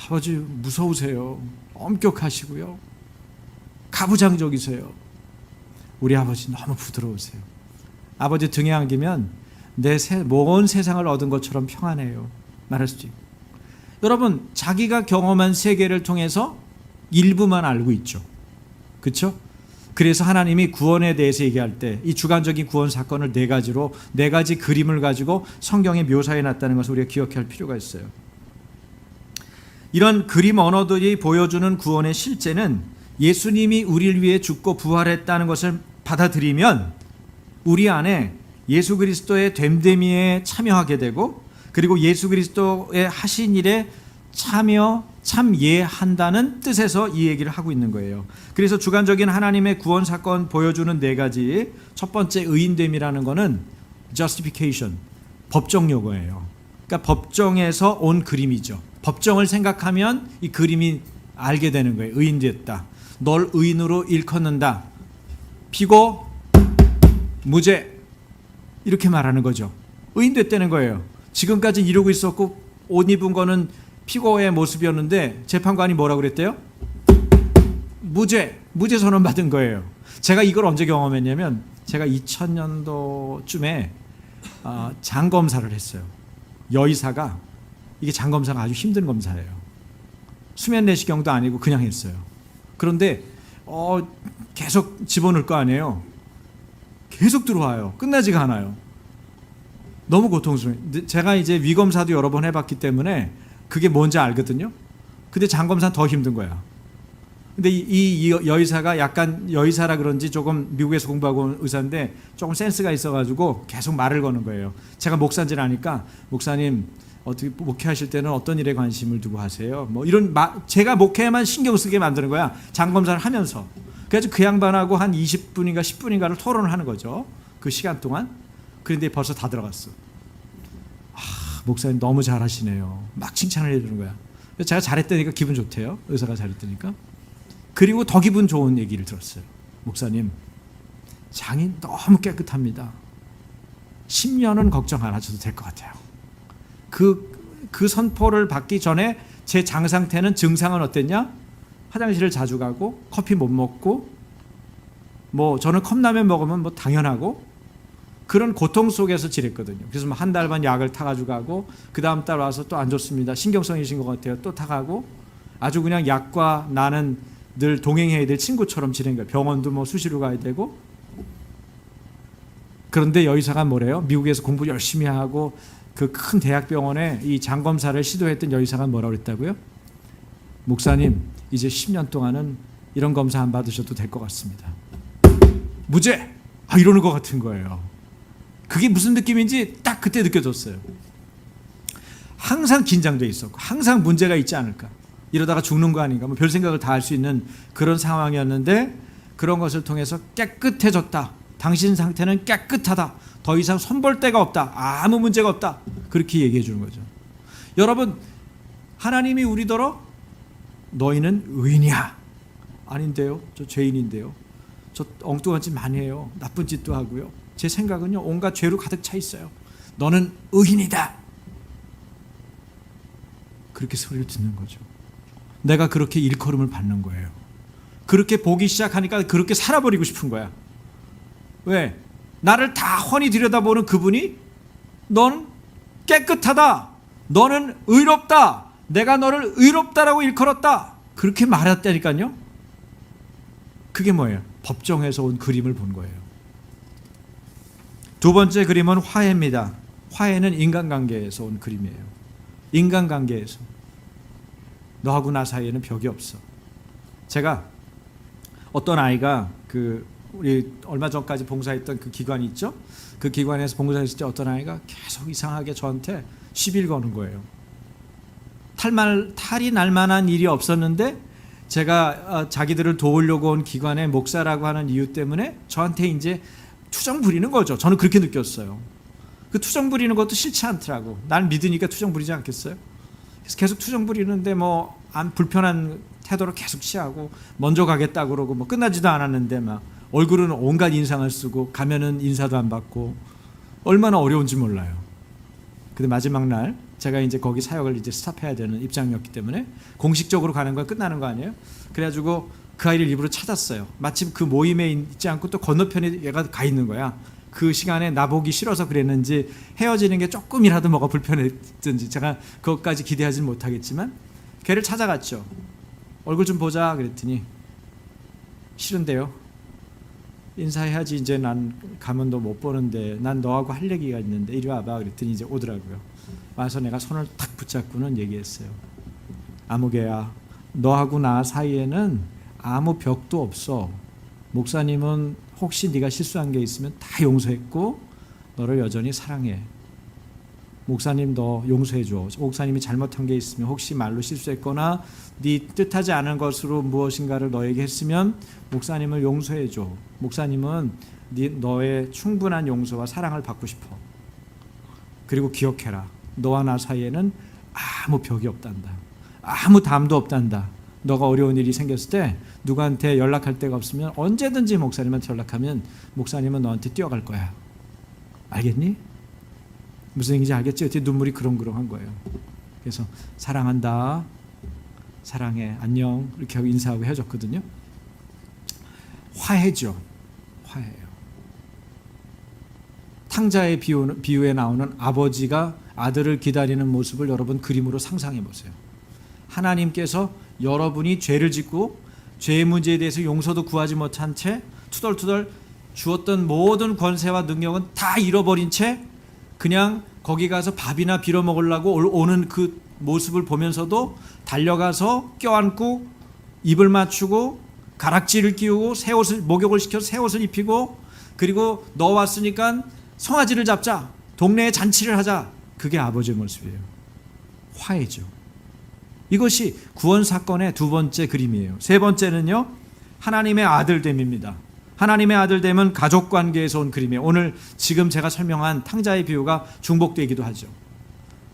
아버지 무서우세요. 엄격하시고요. 가부장적이세요. 우리 아버지 너무 부드러우세요. 아버지 등에 안기면 먼 세상을 얻은 것처럼 평안해요. 말할 수 있고. 여러분, 자기가 경험한 세계를 통해서 일부만 알고 있죠. 그렇죠? 그래서 하나님이 구원에 대해서 얘기할 때 이 주관적인 구원 사건을 4가지 그림을 가지고 성경에 묘사해 놨다는 것을 우리가 기억할 필요가 있어요. 이런 그림 언어들이 보여주는 구원의 실제는 예수님이 우리를 위해 죽고 부활했다는 것을 받아들이면 우리 안에 예수 그리스도의 됨됨이에 참여하게 되고, 그리고 예수 그리스도의 하신 일에 참여, 참예한다는 뜻에서 이 얘기를 하고 있는 거예요. 그래서 주관적인 하나님의 구원 사건 보여주는 네 가지, 첫 번째 의인됨이라는 거는 justification, 법정 용어예요. 그러니까 법정에서 온 그림이죠. 법정을 생각하면 이 그림이 알게 되는 거예요. 의인됐다. 널 의인으로 일컫는다. 피고 무죄 이렇게 말하는 거죠. 의인됐다는 거예요. 지금까지 이러고 있었고 옷 입은 거는 피고의 모습이었는데 재판관이 뭐라고 그랬대요? 무죄 선언 받은 거예요. 제가 이걸 언제 경험했냐면 제가 2000년도쯤에 장검사를 했어요. 여의사가, 이게 장검사가 아주 힘든 검사예요. 수면 내시경도 아니고 그냥 했어요. 그런데 계속 집어넣을 거 아니에요. 계속 들어와요. 끝나지가 않아요. 너무 고통스러워요. 제가 이제 위검사도 여러 번 해봤기 때문에 그게 뭔지 알거든요. 근데 장검사는 더 힘든 거야. 근데 이 여의사가 약간 여의사라 그런지 조금 미국에서 공부하고 온 의사인데 조금 센스가 있어가지고 계속 말을 거는 거예요. 제가 목사인지 아니까 목사님 어떻게 목회하실 때는 어떤 일에 관심을 두고 하세요? 뭐 이런 제가 목회에만 신경 쓰게 만드는 거야. 장검사를 하면서. 그래서 그 양반하고 한 20분인가 10분인가를 토론을 하는 거죠. 그 시간 동안. 그런데 벌써 다 들어갔어. 목사님 너무 잘하시네요. 막 칭찬을 해주는 거야. 제가 잘했다니까 기분 좋대요. 의사가 잘했다니까. 그리고 더 기분 좋은 얘기를 들었어요. 목사님, 장이 너무 깨끗합니다. 10년은 걱정 안 하셔도 될 것 같아요. 그 선포를 받기 전에 제 장 상태는 증상은 어땠냐? 화장실을 자주 가고 커피 못 먹고 뭐 저는 컵라면 먹으면 뭐 당연하고 그런 고통 속에서 지냈거든요. 그래서 한 달 반 약을 타가지고 가고 그 다음 달 와서 또 안 좋습니다. 신경성이신 것 같아요. 또 타가고 아주 그냥 약과 나는 늘 동행해야 될 친구처럼 지낸 거예요. 병원도 뭐 수시로 가야 되고. 그런데 여의사가 뭐래요? 미국에서 공부 열심히 하고 그 큰 대학병원에 이 장검사를 시도했던 여의사가 뭐라고 그랬다고요? 목사님, 이제 10년 동안은 이런 검사 안 받으셔도 될 것 같습니다. 무죄! 이러는 것 같은 거예요. 그게 무슨 느낌인지 딱 그때 느껴졌어요. 항상 긴장돼 있었고 항상 문제가 있지 않을까. 이러다가 죽는 거 아닌가. 뭐 별 생각을 다 할 수 있는 그런 상황이었는데 그런 것을 통해서 깨끗해졌다. 당신 상태는 깨끗하다. 더 이상 손볼 데가 없다. 아무 문제가 없다. 그렇게 얘기해 주는 거죠. 여러분, 하나님이 우리더러 너희는 의인이야. 아닌데요. 저 죄인인데요. 저 엉뚱한 짓 많이 해요. 나쁜 짓도 하고요. 제 생각은요, 온갖 죄로 가득 차 있어요. 너는 의인이다. 그렇게 소리를 듣는 거죠. 내가 그렇게 일컬음을 받는 거예요. 그렇게 보기 시작하니까 그렇게 살아버리고 싶은 거야. 왜? 나를 다 훤히 들여다보는 그분이 넌 깨끗하다. 너는 의롭다. 내가 너를 의롭다라고 일컬었다. 그렇게 말했다니까요. 그게 뭐예요? 법정에서 온 그림을 본 거예요. 두 번째 그림은 화해입니다. 화해는 인간관계에서 온 그림이에요. 인간관계에서. 너하고 나 사이에는 벽이 없어. 제가 어떤 아이가 우리 얼마 전까지 봉사했던 그 기관이 있죠. 그 기관에서 봉사했을 때 어떤 아이가 계속 이상하게 저한테 시비를 거는 거예요. 탈이 날 만한 일이 없었는데 제가 자기들을 도우려고 온 기관의 목사라고 하는 이유 때문에 저한테 이제 투정 부리는 거죠. 저는 그렇게 느꼈어요. 그 투정 부리는 것도 싫지 않더라고. 날 믿으니까 투정 부리지 않겠어요? 그래서 계속 투정 부리는데 뭐 안 불편한 태도를 계속 취하고 먼저 가겠다 그러고 뭐 끝나지도 않았는데 막 얼굴은 온갖 인상을 쓰고 가면은 인사도 안 받고 얼마나 어려운지 몰라요. 근데 마지막 날 제가 이제 거기 사역을 이제 스탑해야 되는 입장이었기 때문에 공식적으로 가는 건 끝나는 거 아니에요? 그래가지고 그 아이를 일부러 찾았어요. 마침 그 모임에 있지 않고 또 건너편에 얘가 가 있는 거야. 그 시간에 나보기 싫어서 그랬는지 헤어지는 게 조금이라도 뭐가 불편했든지 제가 그것까지 기대하지는 못하겠지만 걔를 찾아갔죠. 얼굴 좀 보자 그랬더니 싫은데요. 인사해야지. 이제 난 가면 너 못 보는데 난 너하고 할 얘기가 있는데 이리 와봐 그랬더니 이제 오더라고요. 와서 내가 손을 탁 붙잡고는 얘기했어요. 아무개야, 너하고 나 사이에는 아무 벽도 없어. 목사님은 혹시 네가 실수한 게 있으면 다 용서했고 너를 여전히 사랑해. 목사님 너 용서해줘. 목사님이 잘못한 게 있으면 혹시 말로 실수했거나 네 뜻하지 않은 것으로 무엇인가를 너에게 했으면 목사님을 용서해줘. 목사님은 너의 충분한 용서와 사랑을 받고 싶어. 그리고 기억해라. 너와 나 사이에는 아무 벽이 없단다. 아무 담도 없단다. 너가 어려운 일이 생겼을 때 누구한테 연락할 데가 없으면 언제든지 목사님한테 연락하면 목사님은 너한테 뛰어갈 거야. 알겠니? 무슨 얘기인지 알겠지? 어떻게 눈물이 그렁그렁한 거예요. 그래서 사랑한다, 사랑해, 안녕 이렇게 하고 인사하고 헤어졌거든요. 화해죠. 화해예요. 탕자의 비유에 나오는 아버지가 아들을 기다리는 모습을 여러분 그림으로 상상해 보세요. 하나님께서 여러분이 죄를 짓고 죄의 문제에 대해서 용서도 구하지 못한 채 투덜투덜 주었던 모든 권세와 능력은 다 잃어버린 채 그냥 거기 가서 밥이나 빌어 먹으려고 오는 그 모습을 보면서도 달려가서 껴안고 입을 맞추고 가락지를 끼우고 새 옷을 목욕을 시켜서 새 옷을 입히고 그리고 너 왔으니까 송아지를 잡자. 동네에 잔치를 하자. 그게 아버지의 모습이에요. 화해죠. 이것이 구원 사건의 두 번째 그림이에요. 세 번째는요. 하나님의 아들됨입니다. 하나님의 아들됨은 가족 관계에서 온 그림이에요. 오늘 지금 제가 설명한 탕자의 비유가 중복되기도 하죠.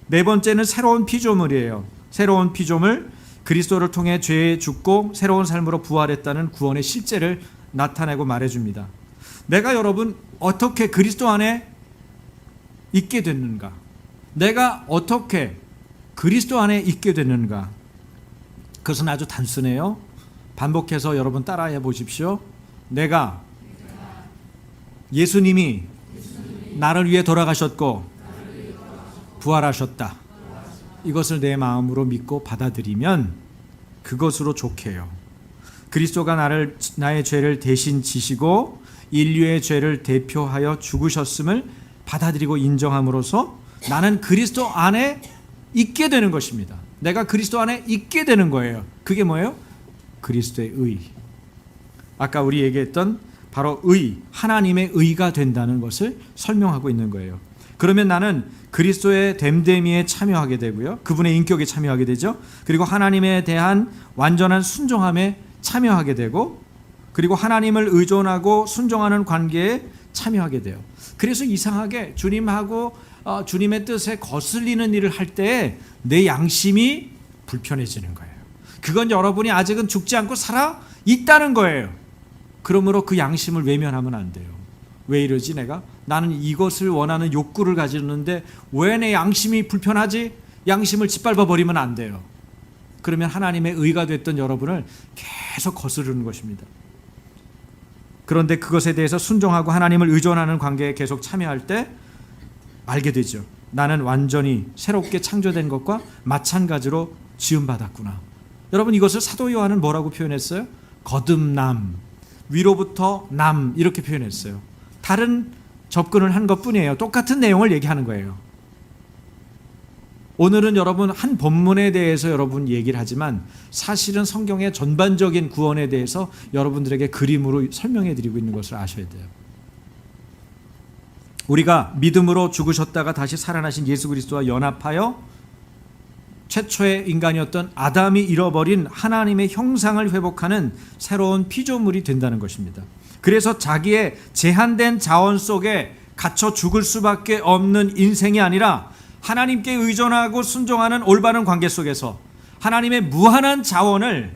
네 번째는 새로운 피조물이에요. 새로운 피조물, 그리스도를 통해 죄에 죽고 새로운 삶으로 부활했다는 구원의 실제를 나타내고 말해줍니다. 내가 여러분 어떻게 그리스도 안에 있게 됐는가? 내가 어떻게 그리스도 안에 있게 됐는가? 그것은 아주 단순해요. 반복해서 여러분 따라해 보십시오. 내가 예수님이 나를 위해 돌아가셨고 부활하셨다. 이것을 내 마음으로 믿고 받아들이면 그것으로 족해요. 그리스도가 나의 죄를 대신 지시고 인류의 죄를 대표하여 죽으셨음을 받아들이고 인정함으로써 나는 그리스도 안에 있게 되는 것입니다. 내가 그리스도 안에 있게 되는 거예요. 그게 뭐예요? 그리스도의 의. 아까 우리 얘기했던 바로 의, 하나님의 의가 된다는 것을 설명하고 있는 거예요. 그러면 나는 그리스도의 됨됨이에 참여하게 되고요. 그분의 인격에 참여하게 되죠. 그리고 하나님에 대한 완전한 순종함에 참여하게 되고 그리고 하나님을 의존하고 순종하는 관계에 참여하게 돼요. 그래서 이상하게 주님하고 주님의 뜻에 거슬리는 일을 할 때 내 양심이 불편해지는 거예요. 그건 여러분이 아직은 죽지 않고 살아 있다는 거예요. 그러므로 그 양심을 외면하면 안 돼요. 왜 이러지 내가? 나는 이것을 원하는 욕구를 가지는데 왜 내 양심이 불편하지? 양심을 짓밟아 버리면 안 돼요. 그러면 하나님의 의가 됐던 여러분을 계속 거스르는 것입니다. 그런데 그것에 대해서 순종하고 하나님을 의존하는 관계에 계속 참여할 때 알게 되죠. 나는 완전히 새롭게 창조된 것과 마찬가지로 지음받았구나. 여러분 이것을 사도 요한은 뭐라고 표현했어요? 거듭남, 위로부터 남 이렇게 표현했어요. 다른 접근을 한 것뿐이에요. 똑같은 내용을 얘기하는 거예요. 오늘은 여러분 한 본문에 대해서 여러분 얘기를 하지만 사실은 성경의 전반적인 구원에 대해서 여러분들에게 그림으로 설명해 드리고 있는 것을 아셔야 돼요. 우리가 믿음으로 죽으셨다가 다시 살아나신 예수 그리스도와 연합하여 최초의 인간이었던 아담이 잃어버린 하나님의 형상을 회복하는 새로운 피조물이 된다는 것입니다. 그래서 자기의 제한된 자원 속에 갇혀 죽을 수밖에 없는 인생이 아니라 하나님께 의존하고 순종하는 올바른 관계 속에서 하나님의 무한한 자원에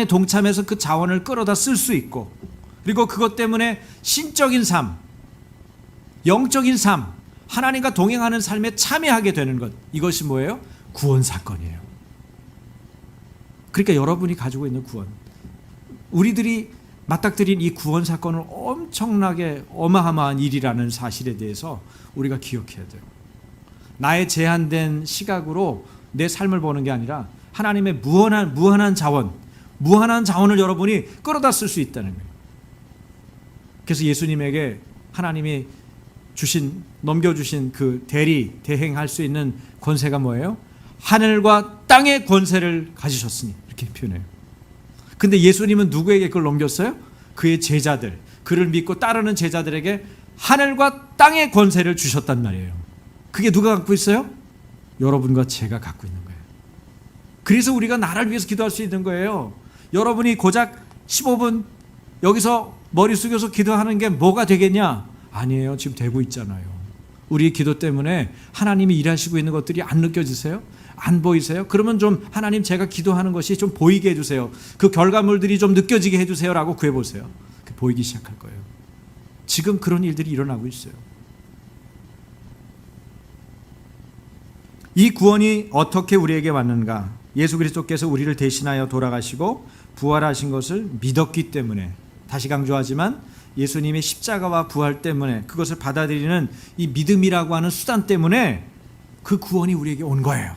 동참해서 그 자원을 끌어다 쓸 수 있고 그리고 그것 때문에 신적인 삶, 영적인 삶, 하나님과 동행하는 삶에 참여하게 되는 것, 이것이 뭐예요? 구원 사건이에요. 그러니까 여러분이 가지고 있는 구원, 우리들이 맞닥뜨린 이 구원 사건은 엄청나게 어마어마한 일이라는 사실에 대해서 우리가 기억해야 돼요. 나의 제한된 시각으로 내 삶을 보는 게 아니라 하나님의 무한한 자원을 여러분이 끌어다 쓸 수 있다는 거예요. 그래서 예수님에게 하나님이 넘겨주신 그 대행할 수 있는 권세가 뭐예요? 하늘과 땅의 권세를 가지셨으니 이렇게 표현해요. 근데 예수님은 누구에게 그걸 넘겼어요? 그의 제자들, 그를 믿고 따르는 제자들에게 하늘과 땅의 권세를 주셨단 말이에요. 그게 누가 갖고 있어요? 여러분과 제가 갖고 있는 거예요. 그래서 우리가 나를 위해서 기도할 수 있는 거예요. 여러분이 고작 15분 여기서 머리 숙여서 기도하는 게 뭐가 되겠냐? 아니에요. 지금 되고 있잖아요. 우리의 기도 때문에 하나님이 일하시고 있는 것들이 안 느껴지세요? 안 보이세요? 그러면 좀 하나님 제가 기도하는 것이 좀 보이게 해주세요. 그 결과물들이 좀 느껴지게 해주세요 라고 구해보세요. 보이기 시작할 거예요. 지금 그런 일들이 일어나고 있어요. 이 구원이 어떻게 우리에게 왔는가? 예수 그리스도께서 우리를 대신하여 돌아가시고 부활하신 것을 믿었기 때문에, 다시 강조하지만 예수님의 십자가와 부활 때문에, 그것을 받아들이는 이 믿음이라고 하는 수단 때문에 그 구원이 우리에게 온 거예요.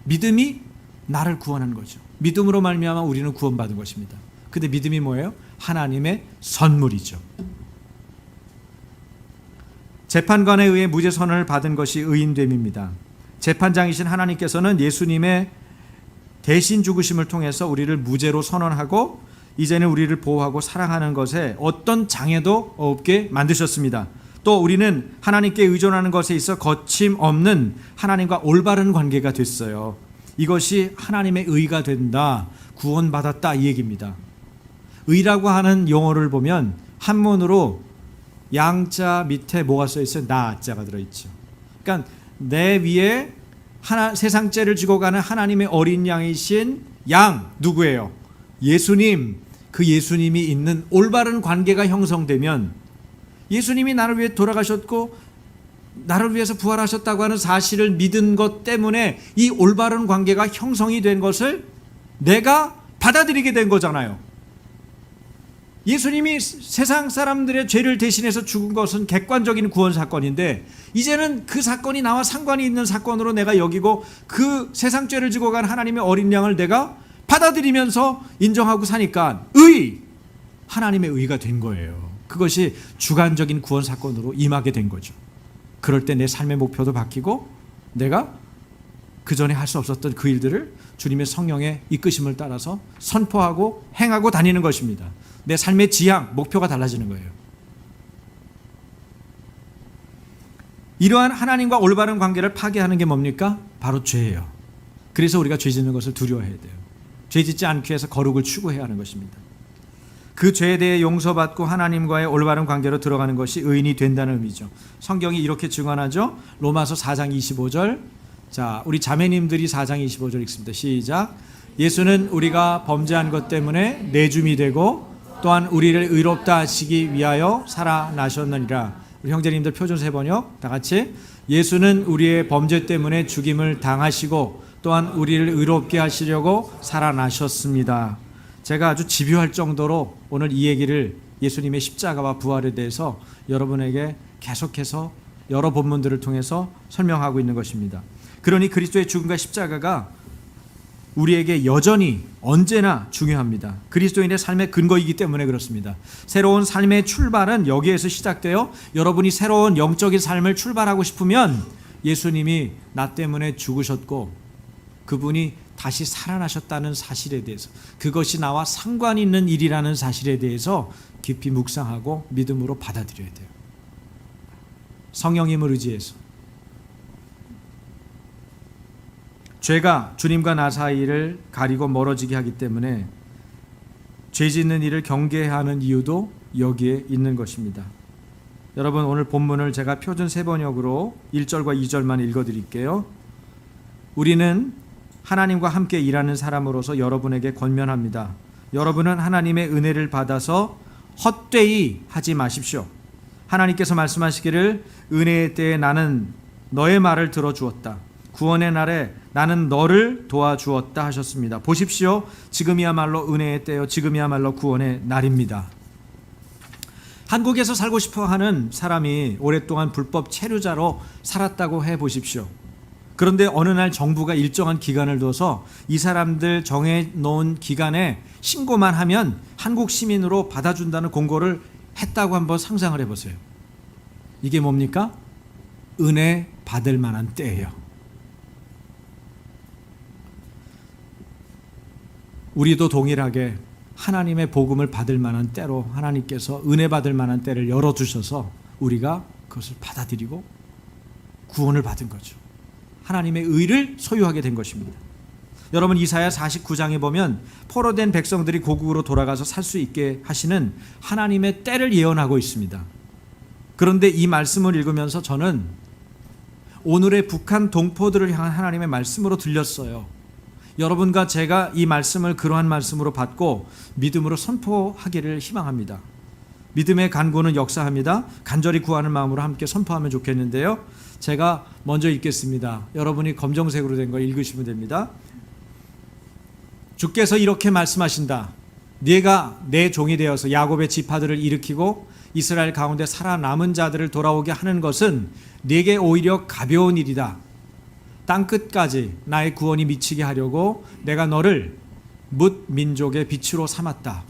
믿음이 나를 구원한 거죠. 믿음으로 말미암아 우리는 구원받은 것입니다. 근데 믿음이 뭐예요? 하나님의 선물이죠. 재판관에 의해 무죄 선언을 받은 것이 의인됨입니다. 재판장이신 하나님께서는 예수님의 대신 죽으심을 통해서 우리를 무죄로 선언하고 이제는 우리를 보호하고 사랑하는 것에 어떤 장애도 없게 만드셨습니다. 또 우리는 하나님께 의존하는 것에 있어 거침없는 하나님과 올바른 관계가 됐어요. 이것이 하나님의 의가 된다, 구원받았다 이 얘기입니다. 의라고 하는 용어를 보면 한문으로 양자 밑에 뭐가 써 있어요? 나자가 들어있죠. 그러니까 내 위에 세상 죄를 지고 가는 하나님의 어린 양이신 양, 누구예요? 예수님. 그 예수님이 있는 올바른 관계가 형성되면, 예수님이 나를 위해 돌아가셨고 나를 위해서 부활하셨다고 하는 사실을 믿은 것 때문에 이 올바른 관계가 형성이 된 것을 내가 받아들이게 된 거잖아요. 예수님이 세상 사람들의 죄를 대신해서 죽은 것은 객관적인 구원 사건인데, 이제는 그 사건이 나와 상관이 있는 사건으로 내가 여기고 그 세상 죄를 지고 간 하나님의 어린 양을 내가 받아들이면서 인정하고 사니까 하나님의 의가 된 거예요. 그것이 주관적인 구원 사건으로 임하게 된 거죠. 그럴 때 내 삶의 목표도 바뀌고 내가 그전에 할 수 없었던 그 일들을 주님의 성령의 이끄심을 따라서 선포하고 행하고 다니는 것입니다. 내 삶의 지향, 목표가 달라지는 거예요. 이러한 하나님과 올바른 관계를 파괴하는 게 뭡니까? 바로 죄예요. 그래서 우리가 죄 짓는 것을 두려워해야 돼요. 죄 짓지 않기 위해서 거룩을 추구해야 하는 것입니다. 그 죄에 대해 용서받고 하나님과의 올바른 관계로 들어가는 것이 의인이 된다는 의미죠. 성경이 이렇게 증언하죠. 로마서 4장 25절. 자, 우리 자매님들이 4장 25절 읽습니다. 시작. 예수는 우리가 범죄한 것 때문에 내줌이 되고 또한 우리를 의롭다 하시기 위하여 살아나셨느니라. 우리 형제님들 표준 세번역 다 같이. 예수는 우리의 범죄 때문에 죽임을 당하시고 또한 우리를 의롭게 하시려고 살아나셨습니다. 제가 아주 집요할 정도로 오늘 이 얘기를, 예수님의 십자가와 부활에 대해서 여러분에게 계속해서 여러 본문들을 통해서 설명하고 있는 것입니다. 그러니 그리스도의 죽음과 십자가가 우리에게 여전히 언제나 중요합니다. 그리스도인의 삶의 근거이기 때문에 그렇습니다. 새로운 삶의 출발은 여기에서 시작되어 여러분이 새로운 영적인 삶을 출발하고 싶으면 예수님이 나 때문에 죽으셨고 그분이 다시 살아나셨다는 사실에 대해서, 그것이 나와 상관이 있는 일이라는 사실에 대해서 깊이 묵상하고 믿음으로 받아들여야 돼요. 성령님을 의지해서. 죄가 주님과 나 사이를 가리고 멀어지게 하기 때문에 죄 짓는 일을 경계해야 하는 이유도 여기에 있는 것입니다. 여러분, 오늘 본문을 제가 표준 세번역으로 1절과 2절만 읽어드릴게요. 우리는 하나님과 함께 일하는 사람으로서 여러분에게 권면합니다. 여러분은 하나님의 은혜를 받아서 헛되이 하지 마십시오. 하나님께서 말씀하시기를 은혜의 때에 나는 너의 말을 들어주었다. 구원의 날에 나는 너를 도와주었다 하셨습니다. 보십시오. 지금이야말로 은혜의 때요, 지금이야말로 구원의 날입니다. 한국에서 살고 싶어하는 사람이 오랫동안 불법 체류자로 살았다고 해보십시오. 그런데 어느 날 정부가 일정한 기간을 둬서 이 사람들 정해놓은 기간에 신고만 하면 한국 시민으로 받아준다는 공고를 했다고 한번 상상을 해보세요. 이게 뭡니까? 은혜 받을 만한 때예요. 우리도 동일하게 하나님의 복음을 받을 만한 때로 하나님께서 은혜 받을 만한 때를 열어주셔서 우리가 그것을 받아들이고 구원을 받은 거죠. 하나님의 의를 소유하게 된 것입니다. 여러분, 이사야 49장에 보면 포로된 백성들이 고국으로 돌아가서 살 수 있게 하시는 하나님의 때를 예언하고 있습니다. 그런데 이 말씀을 읽으면서 저는 오늘의 북한 동포들을 향한 하나님의 말씀으로 들렸어요. 여러분과 제가 이 말씀을 그러한 말씀으로 받고 믿음으로 선포하기를 희망합니다. 믿음의 간구는 역사합니다. 간절히 구하는 마음으로 함께 선포하면 좋겠는데요. 제가 먼저 읽겠습니다. 여러분이 검정색으로 된 거 읽으시면 됩니다. 주께서 이렇게 말씀하신다. 네가 내 종이 되어서 야곱의 지파들을 일으키고 이스라엘 가운데 살아남은 자들을 돌아오게 하는 것은 네게 오히려 가벼운 일이다. 땅끝까지 나의 구원이 미치게 하려고 내가 너를 뭇 민족의 빛으로 삼았다.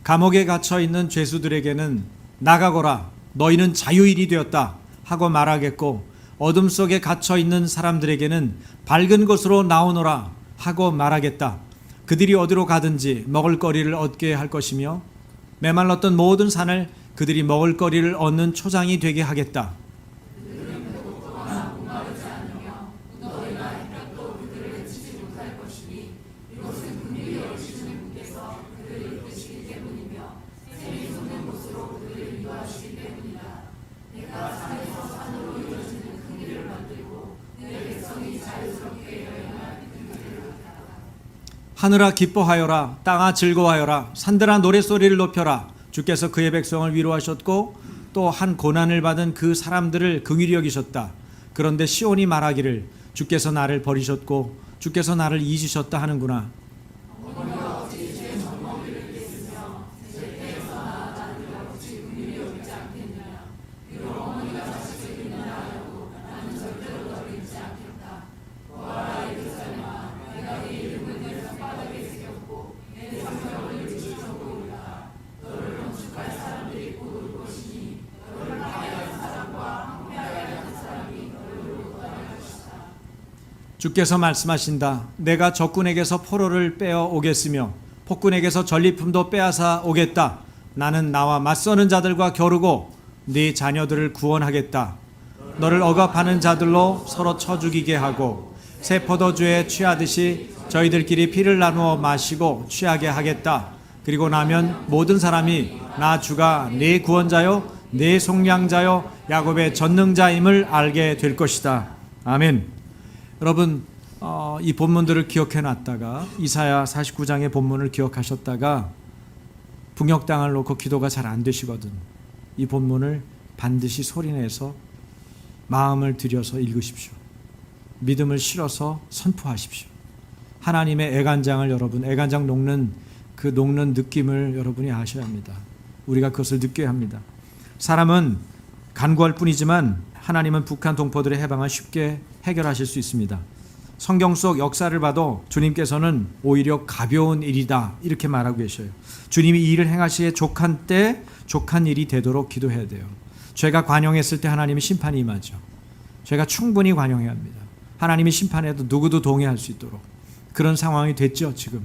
감옥에 갇혀 있는 죄수들에게는 나가거라, 너희는 자유인이 되었다 하고 말하겠고, 어둠 속에 갇혀 있는 사람들에게는 밝은 곳으로 나오너라 하고 말하겠다. 그들이 어디로 가든지 먹을거리를 얻게 할 것이며 메말랐던 모든 산을 그들이 먹을거리를 얻는 초장이 되게 하겠다. 하늘아 기뻐하여라, 땅아 즐거워하여라, 산들아 노랫소리를 높여라. 주께서 그의 백성을 위로하셨고 또 한 고난을 받은 그 사람들을 긍휼히 여기셨다. 그런데 시온이 말하기를 주께서 나를 버리셨고 주께서 나를 잊으셨다 하는구나. 주께서 말씀하신다. 내가 적군에게서 포로를 빼어 오겠으며 폭군에게서 전리품도 빼앗아 오겠다. 나는 나와 맞서는 자들과 겨루고 네 자녀들을 구원하겠다. 너를 억압하는 자들로 서로 쳐 죽이게 하고 새 포도주에 취하듯이 저희들끼리 피를 나누어 마시고 취하게 하겠다. 그리고 나면 모든 사람이 나 주가 네 구원자요 네 속량자요 야곱의 전능자임을 알게 될 것이다. 아멘. 여러분, 이 본문들을 기억해 놨다가 이사야 49장의 본문을 기억하셨다가 북녘땅을 놓고 기도가 잘 안 되시거든. 이 본문을 반드시 소리내서 마음을 들여서 읽으십시오. 믿음을 실어서 선포하십시오. 하나님의 애간장을 여러분, 애간장 녹는 그 녹는 느낌을 여러분이 아셔야 합니다. 우리가 그것을 느껴야 합니다. 사람은 간구할 뿐이지만 하나님은 북한 동포들의 해방을 쉽게 해결하실 수 있습니다. 성경 속 역사를 봐도 주님께서는 오히려 가벼운 일이다 이렇게 말하고 계셔요. 주님이 이 일을 행하시기에 족한 때 족한 일이 되도록 기도해야 돼요. 죄가 관영했을 때 하나님이 심판이 임하죠. 죄가 충분히 관영해야 합니다. 하나님이 심판해도 누구도 동의할 수 있도록 그런 상황이 됐죠. 지금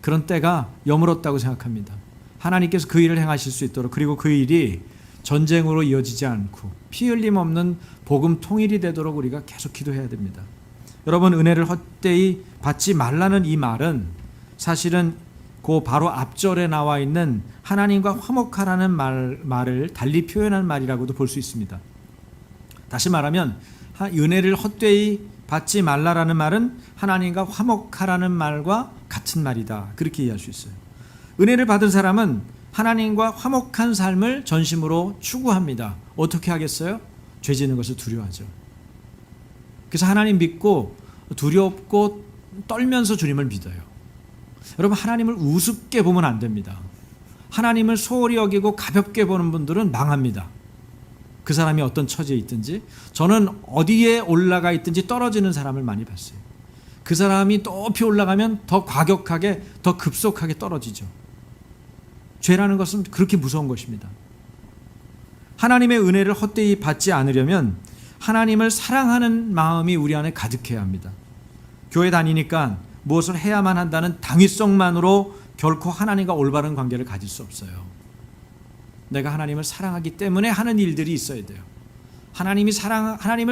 그런 때가 여물었다고 생각합니다. 하나님께서 그 일을 행하실 수 있도록, 그리고 그 일이 전쟁으로 이어지지 않고 피 흘림 없는 복음 통일이 되도록 우리가 계속 기도해야 됩니다. 여러분, 은혜를 헛되이 받지 말라는 이 말은 사실은 그 바로 앞절에 나와 있는 하나님과 화목하라는 말을 달리 표현한 말이라고도 볼 수 있습니다. 다시 말하면 은혜를 헛되이 받지 말라라는 말은 하나님과 화목하라는 말과 같은 말이다, 그렇게 이해할 수 있어요. 은혜를 받은 사람은 하나님과 화목한 삶을 전심으로 추구합니다. 어떻게 하겠어요? 죄 짓는 것을 두려워하죠. 그래서 하나님 믿고 두렵고 떨면서 주님을 믿어요. 여러분, 하나님을 우습게 보면 안 됩니다. 하나님을 소홀히 여기고 가볍게 보는 분들은 망합니다. 그 사람이 어떤 처지에 있든지. 저는 어디에 올라가 있든지 떨어지는 사람을 많이 봤어요. 그 사람이 높이 올라가면 더 과격하게, 더 급속하게 떨어지죠. 죄라는 것은 그렇게 무서운 것입니다. 하나님의 은혜를 헛되이 받지 않으려면 하나님을 사랑하는 마음이 우리 안에 가득해야 합니다. 교회 다니니까 무엇을 해야만 한다는 당위성만으로 결코 하나님과 올바른 관계를 가질 수 없어요. 내가 하나님을 사랑하기 때문에 하는 일들이 있어야 돼요. 하나님을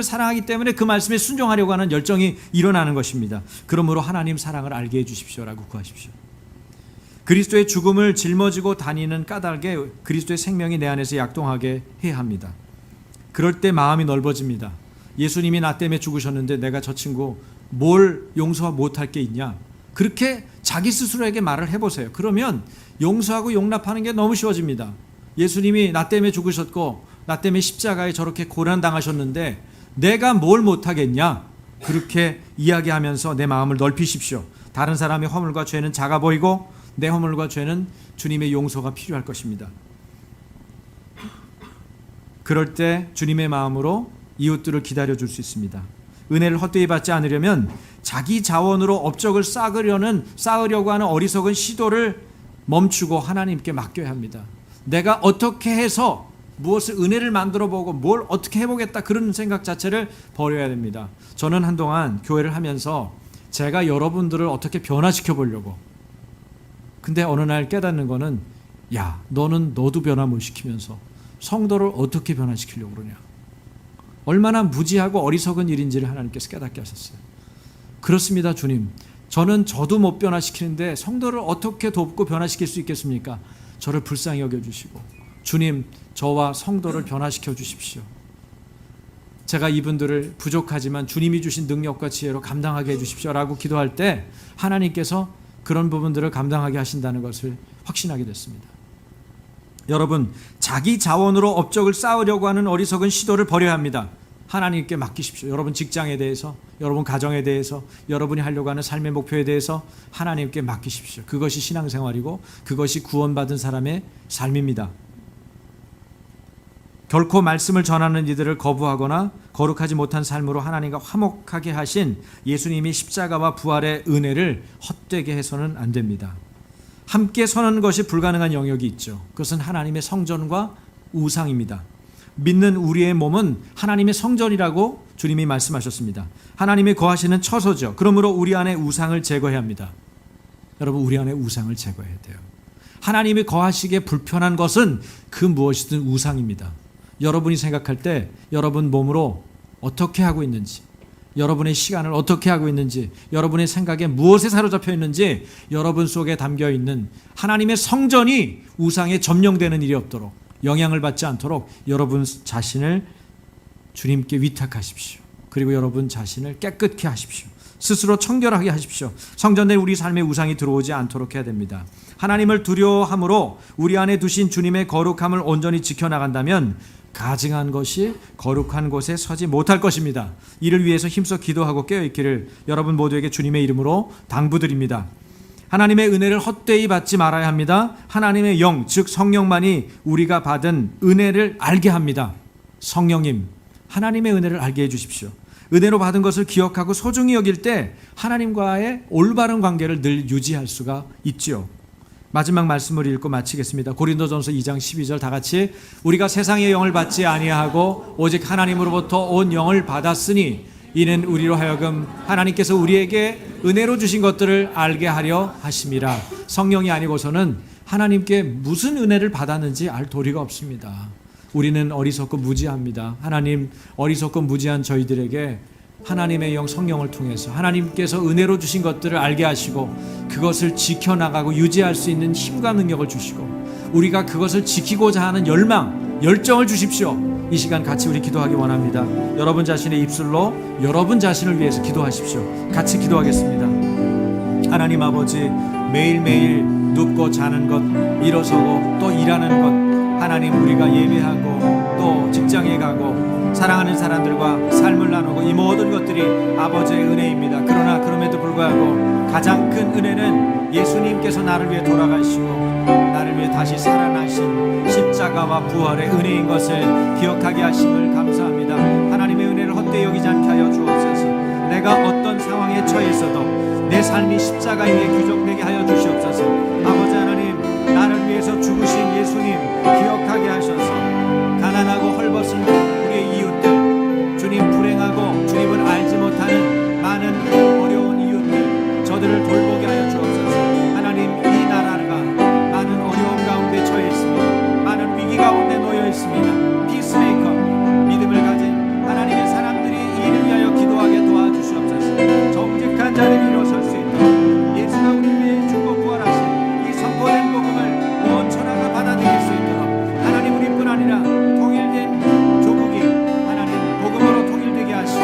사랑하기 때문에 그 말씀에 순종하려고 하는 열정이 일어나는 것입니다. 그러므로 하나님 사랑을 알게 해주십시오라고 구하십시오. 그리스도의 죽음을 짊어지고 다니는 까닭에 그리스도의 생명이 내 안에서 약동하게 해야 합니다. 그럴 때 마음이 넓어집니다. 예수님이 나 때문에 죽으셨는데 내가 저 친구 뭘 용서 못할 게 있냐? 그렇게 자기 스스로에게 말을 해보세요. 그러면 용서하고 용납하는 게 너무 쉬워집니다. 예수님이 나 때문에 죽으셨고 나 때문에 십자가에 저렇게 고난당하셨는데 내가 뭘 못하겠냐? 그렇게 이야기하면서 내 마음을 넓히십시오. 다른 사람의 허물과 죄는 작아 보이고 내 허물과 죄는 주님의 용서가 필요할 것입니다. 그럴 때 주님의 마음으로 이웃들을 기다려줄 수 있습니다. 은혜를 헛되이 받지 않으려면 자기 자원으로 업적을 쌓으려고 하는 어리석은 시도를 멈추고 하나님께 맡겨야 합니다. 내가 어떻게 해서 무엇을 은혜를 만들어보고 뭘 어떻게 해보겠다 그런 생각 자체를 버려야 됩니다. 저는 한동안 교회를 하면서 제가 여러분들을 어떻게 변화시켜 보려고, 근데 어느 날 깨닫는 거는 야, 너도 변화 못 시키면서 성도를 어떻게 변화시키려고 그러냐. 얼마나 무지하고 어리석은 일인지를 하나님께서 깨닫게 하셨어요. 그렇습니다, 주님. 저도 못 변화시키는데 성도를 어떻게 돕고 변화시킬 수 있겠습니까? 저를 불쌍히 여겨주시고 주님, 저와 성도를 변화시켜 주십시오. 제가 이분들을 부족하지만 주님이 주신 능력과 지혜로 감당하게 해주십시오라고 기도할 때 하나님께서 그런 부분들을 감당하게 하신다는 것을 확신하게 됐습니다. 여러분, 자기 자원으로 업적을 쌓으려고 하는 어리석은 시도를 버려야 합니다. 하나님께 맡기십시오. 여러분 직장에 대해서, 여러분 가정에 대해서, 여러분이 하려고 하는 삶의 목표에 대해서 하나님께 맡기십시오. 그것이 신앙생활이고 그것이 구원받은 사람의 삶입니다. 결코 말씀을 전하는 이들을 거부하거나 거룩하지 못한 삶으로 하나님과 화목하게 하신 예수님이 십자가와 부활의 은혜를 헛되게 해서는 안 됩니다. 함께 서는 것이 불가능한 영역이 있죠. 그것은 하나님의 성전과 우상입니다. 믿는 우리의 몸은 하나님의 성전이라고 주님이 말씀하셨습니다. 하나님이 거하시는 처소죠. 그러므로 우리 안에 우상을 제거해야 합니다. 여러분, 우리 안에 우상을 제거해야 돼요. 하나님이 거하시기에 불편한 것은 그 무엇이든 우상입니다. 여러분이 생각할 때 여러분 몸으로 어떻게 하고 있는지, 여러분의 시간을 어떻게 하고 있는지, 여러분의 생각에 무엇에 사로잡혀 있는지, 여러분 속에 담겨 있는 하나님의 성전이 우상에 점령되는 일이 없도록, 영향을 받지 않도록 여러분 자신을 주님께 위탁하십시오. 그리고 여러분 자신을 깨끗게 하십시오. 스스로 청결하게 하십시오. 성전에 우리 삶의 우상이 들어오지 않도록 해야 됩니다. 하나님을 두려워함으로 우리 안에 두신 주님의 거룩함을 온전히 지켜나간다면 가증한 것이 거룩한 곳에 서지 못할 것입니다. 이를 위해서 힘써 기도하고 깨어있기를 여러분 모두에게 주님의 이름으로 당부드립니다. 하나님의 은혜를 헛되이 받지 말아야 합니다. 하나님의 영, 즉 성령만이 우리가 받은 은혜를 알게 합니다. 성령님, 하나님의 은혜를 알게 해주십시오. 은혜로 받은 것을 기억하고 소중히 여길 때 하나님과의 올바른 관계를 늘 유지할 수가 있지요. 마지막 말씀을 읽고 마치겠습니다. 고린도전서 2장 12절 다 같이, 우리가 세상의 영을 받지 아니하고 오직 하나님으로부터 온 영을 받았으니 이는 우리로 하여금 하나님께서 우리에게 은혜로 주신 것들을 알게 하려 하심이라. 성령이 아니고서는 하나님께 무슨 은혜를 받았는지 알 도리가 없습니다. 우리는 어리석고 무지합니다. 하나님, 어리석고 무지한 저희들에게 하나님의 영 성령을 통해서 하나님께서 은혜로 주신 것들을 알게 하시고 그것을 지켜나가고 유지할 수 있는 힘과 능력을 주시고 우리가 그것을 지키고자 하는 열정을 주십시오. 이 시간 같이 우리 기도하기 원합니다. 여러분 자신의 입술로 여러분 자신을 위해서 기도하십시오. 같이 기도하겠습니다. 하나님 아버지, 매일매일 눕고 자는 것, 일어서고 또 일하는 것, 하나님, 우리가 예배하고 또 직장에 가고 사랑하는 사람들과 삶을 나누고 이 모든 것들이 아버지의 은혜입니다. 그러나 그럼에도 불구하고 가장 큰 은혜는 예수님께서 나를 위해 돌아가시고 나를 위해 다시 살아나신 십자가와 부활의 은혜인 것을 기억하게 하심을 감사합니다. 하나님의 은혜를 헛되이 여기지 않게 하여 주옵소서. 내가 내가 어떤 상황에 처해 있어도 내 삶이 십자가에 의해 규정되게 하여 주시옵소서. 아버지 하나님, 나를 위해서 죽으신 예수님 기억하게 하셔서 가난하고 헐벗은 우리의 이웃들, 주님 불행하고 주님을 알지 못하는 많은 어려운 이웃들, 저들을 돌보게 하여 주옵소서. 하나님, 이 나라가 많은 어려움 가운데 처해 있습니다. 많은 위기 가운데 놓여 있습니다. 피스메이커, 믿음을 가진 하나님의 사람들이 이를 위하여 기도하게 도와주시옵소서. 정직한 자들이 일어설 수 있도록 예수가 우리를 위해 죽고 부활하신 이 선포된 복음을 온 천하가 받아들일 수 있도록 하나님, 우리뿐 아니라 통일된 조국이 하나님 복음으로 통일되게 하시고,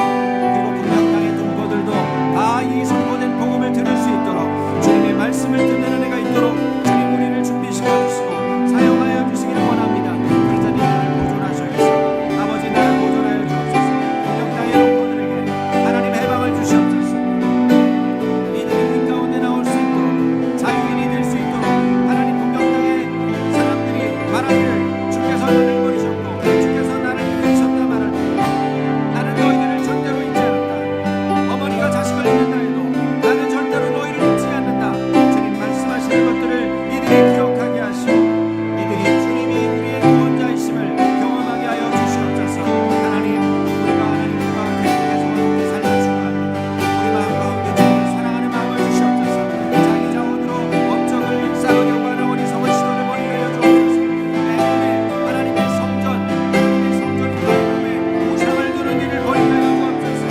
그리고 북녘 땅의 동포들도 다 이 선포된 복음을 들을 수 있도록 주님의 말씀을 듣는 은혜가 있도록 주님 우리를 준비시켜 주시고 사용하여 주시기를 원합니다. 그러자니 나를 보존하셔서 아버지, 나를 보존하여 주옵소서. 북녘 땅의 동포들에게 하나님 해방을 주시옵소서. 이들이 문 가운데 나올 수 있도록, 자유인이 될 수 있도록 하나님, 북녘 땅의 사람들이 말하기를 주께서 나를 버리셨고 주께서 나를 잃으셨다 말할 때 나는 너희들을 절대로 잊지 않는다. 어머니가 자식을 잃는다 해도 나는 절대로 너희를 잊지 않는다. 주님 말씀하시는 것들을 이들이 기억하게 하시고 이들이 주님이 우리의 구원자이심을 경험하게 하여 주시옵소서. 하나님, 우리가 하나님과 계속해서 함께 살려주시고 우리 마음 가운데 주님을 사랑하는 마음을 주시옵소서. 자기 자원으로 업적을 쌓으려고 하는 어리석은 시도를 버리게 하여 주옵소서. 내 눈에 하나님의 성전, 하나님의 성전인 마음에 우상을 두는 일을 버리게 하여 주옵소서.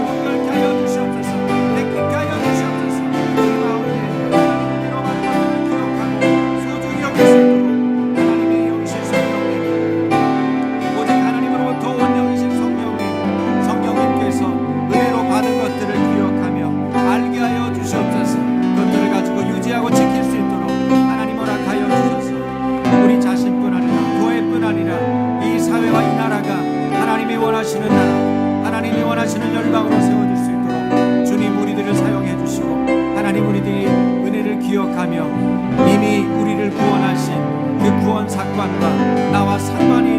정결케 하여 주시옵소서. 깨끗게 하여 주시옵소서. 우리 가운데 하나님의 로마는 것들을 기억하고 소중히 여길 수 있도록 하나님의 영이신 성령님, 오직 하나님으로부터 온 영이신 성령님께서 은혜로 받은 것들을 기억하며 알게 하여 주시옵소서. 그것들을 가지고 유지하고 지킬 수 있도록 하나님 허락하여 주셔서 우리 자신뿐 아니라 교회뿐 아니라 이 사회와 이 나라가 하나님이 원하시는 나라, 하나님이 원하시는 열방으로 세워질 수 있도록 주님 우리들을 사용해 주시고, 하나님 우리들이 은혜를 기억하며 이미 우리를 구원하신 그 구원 사건과 나와 상관이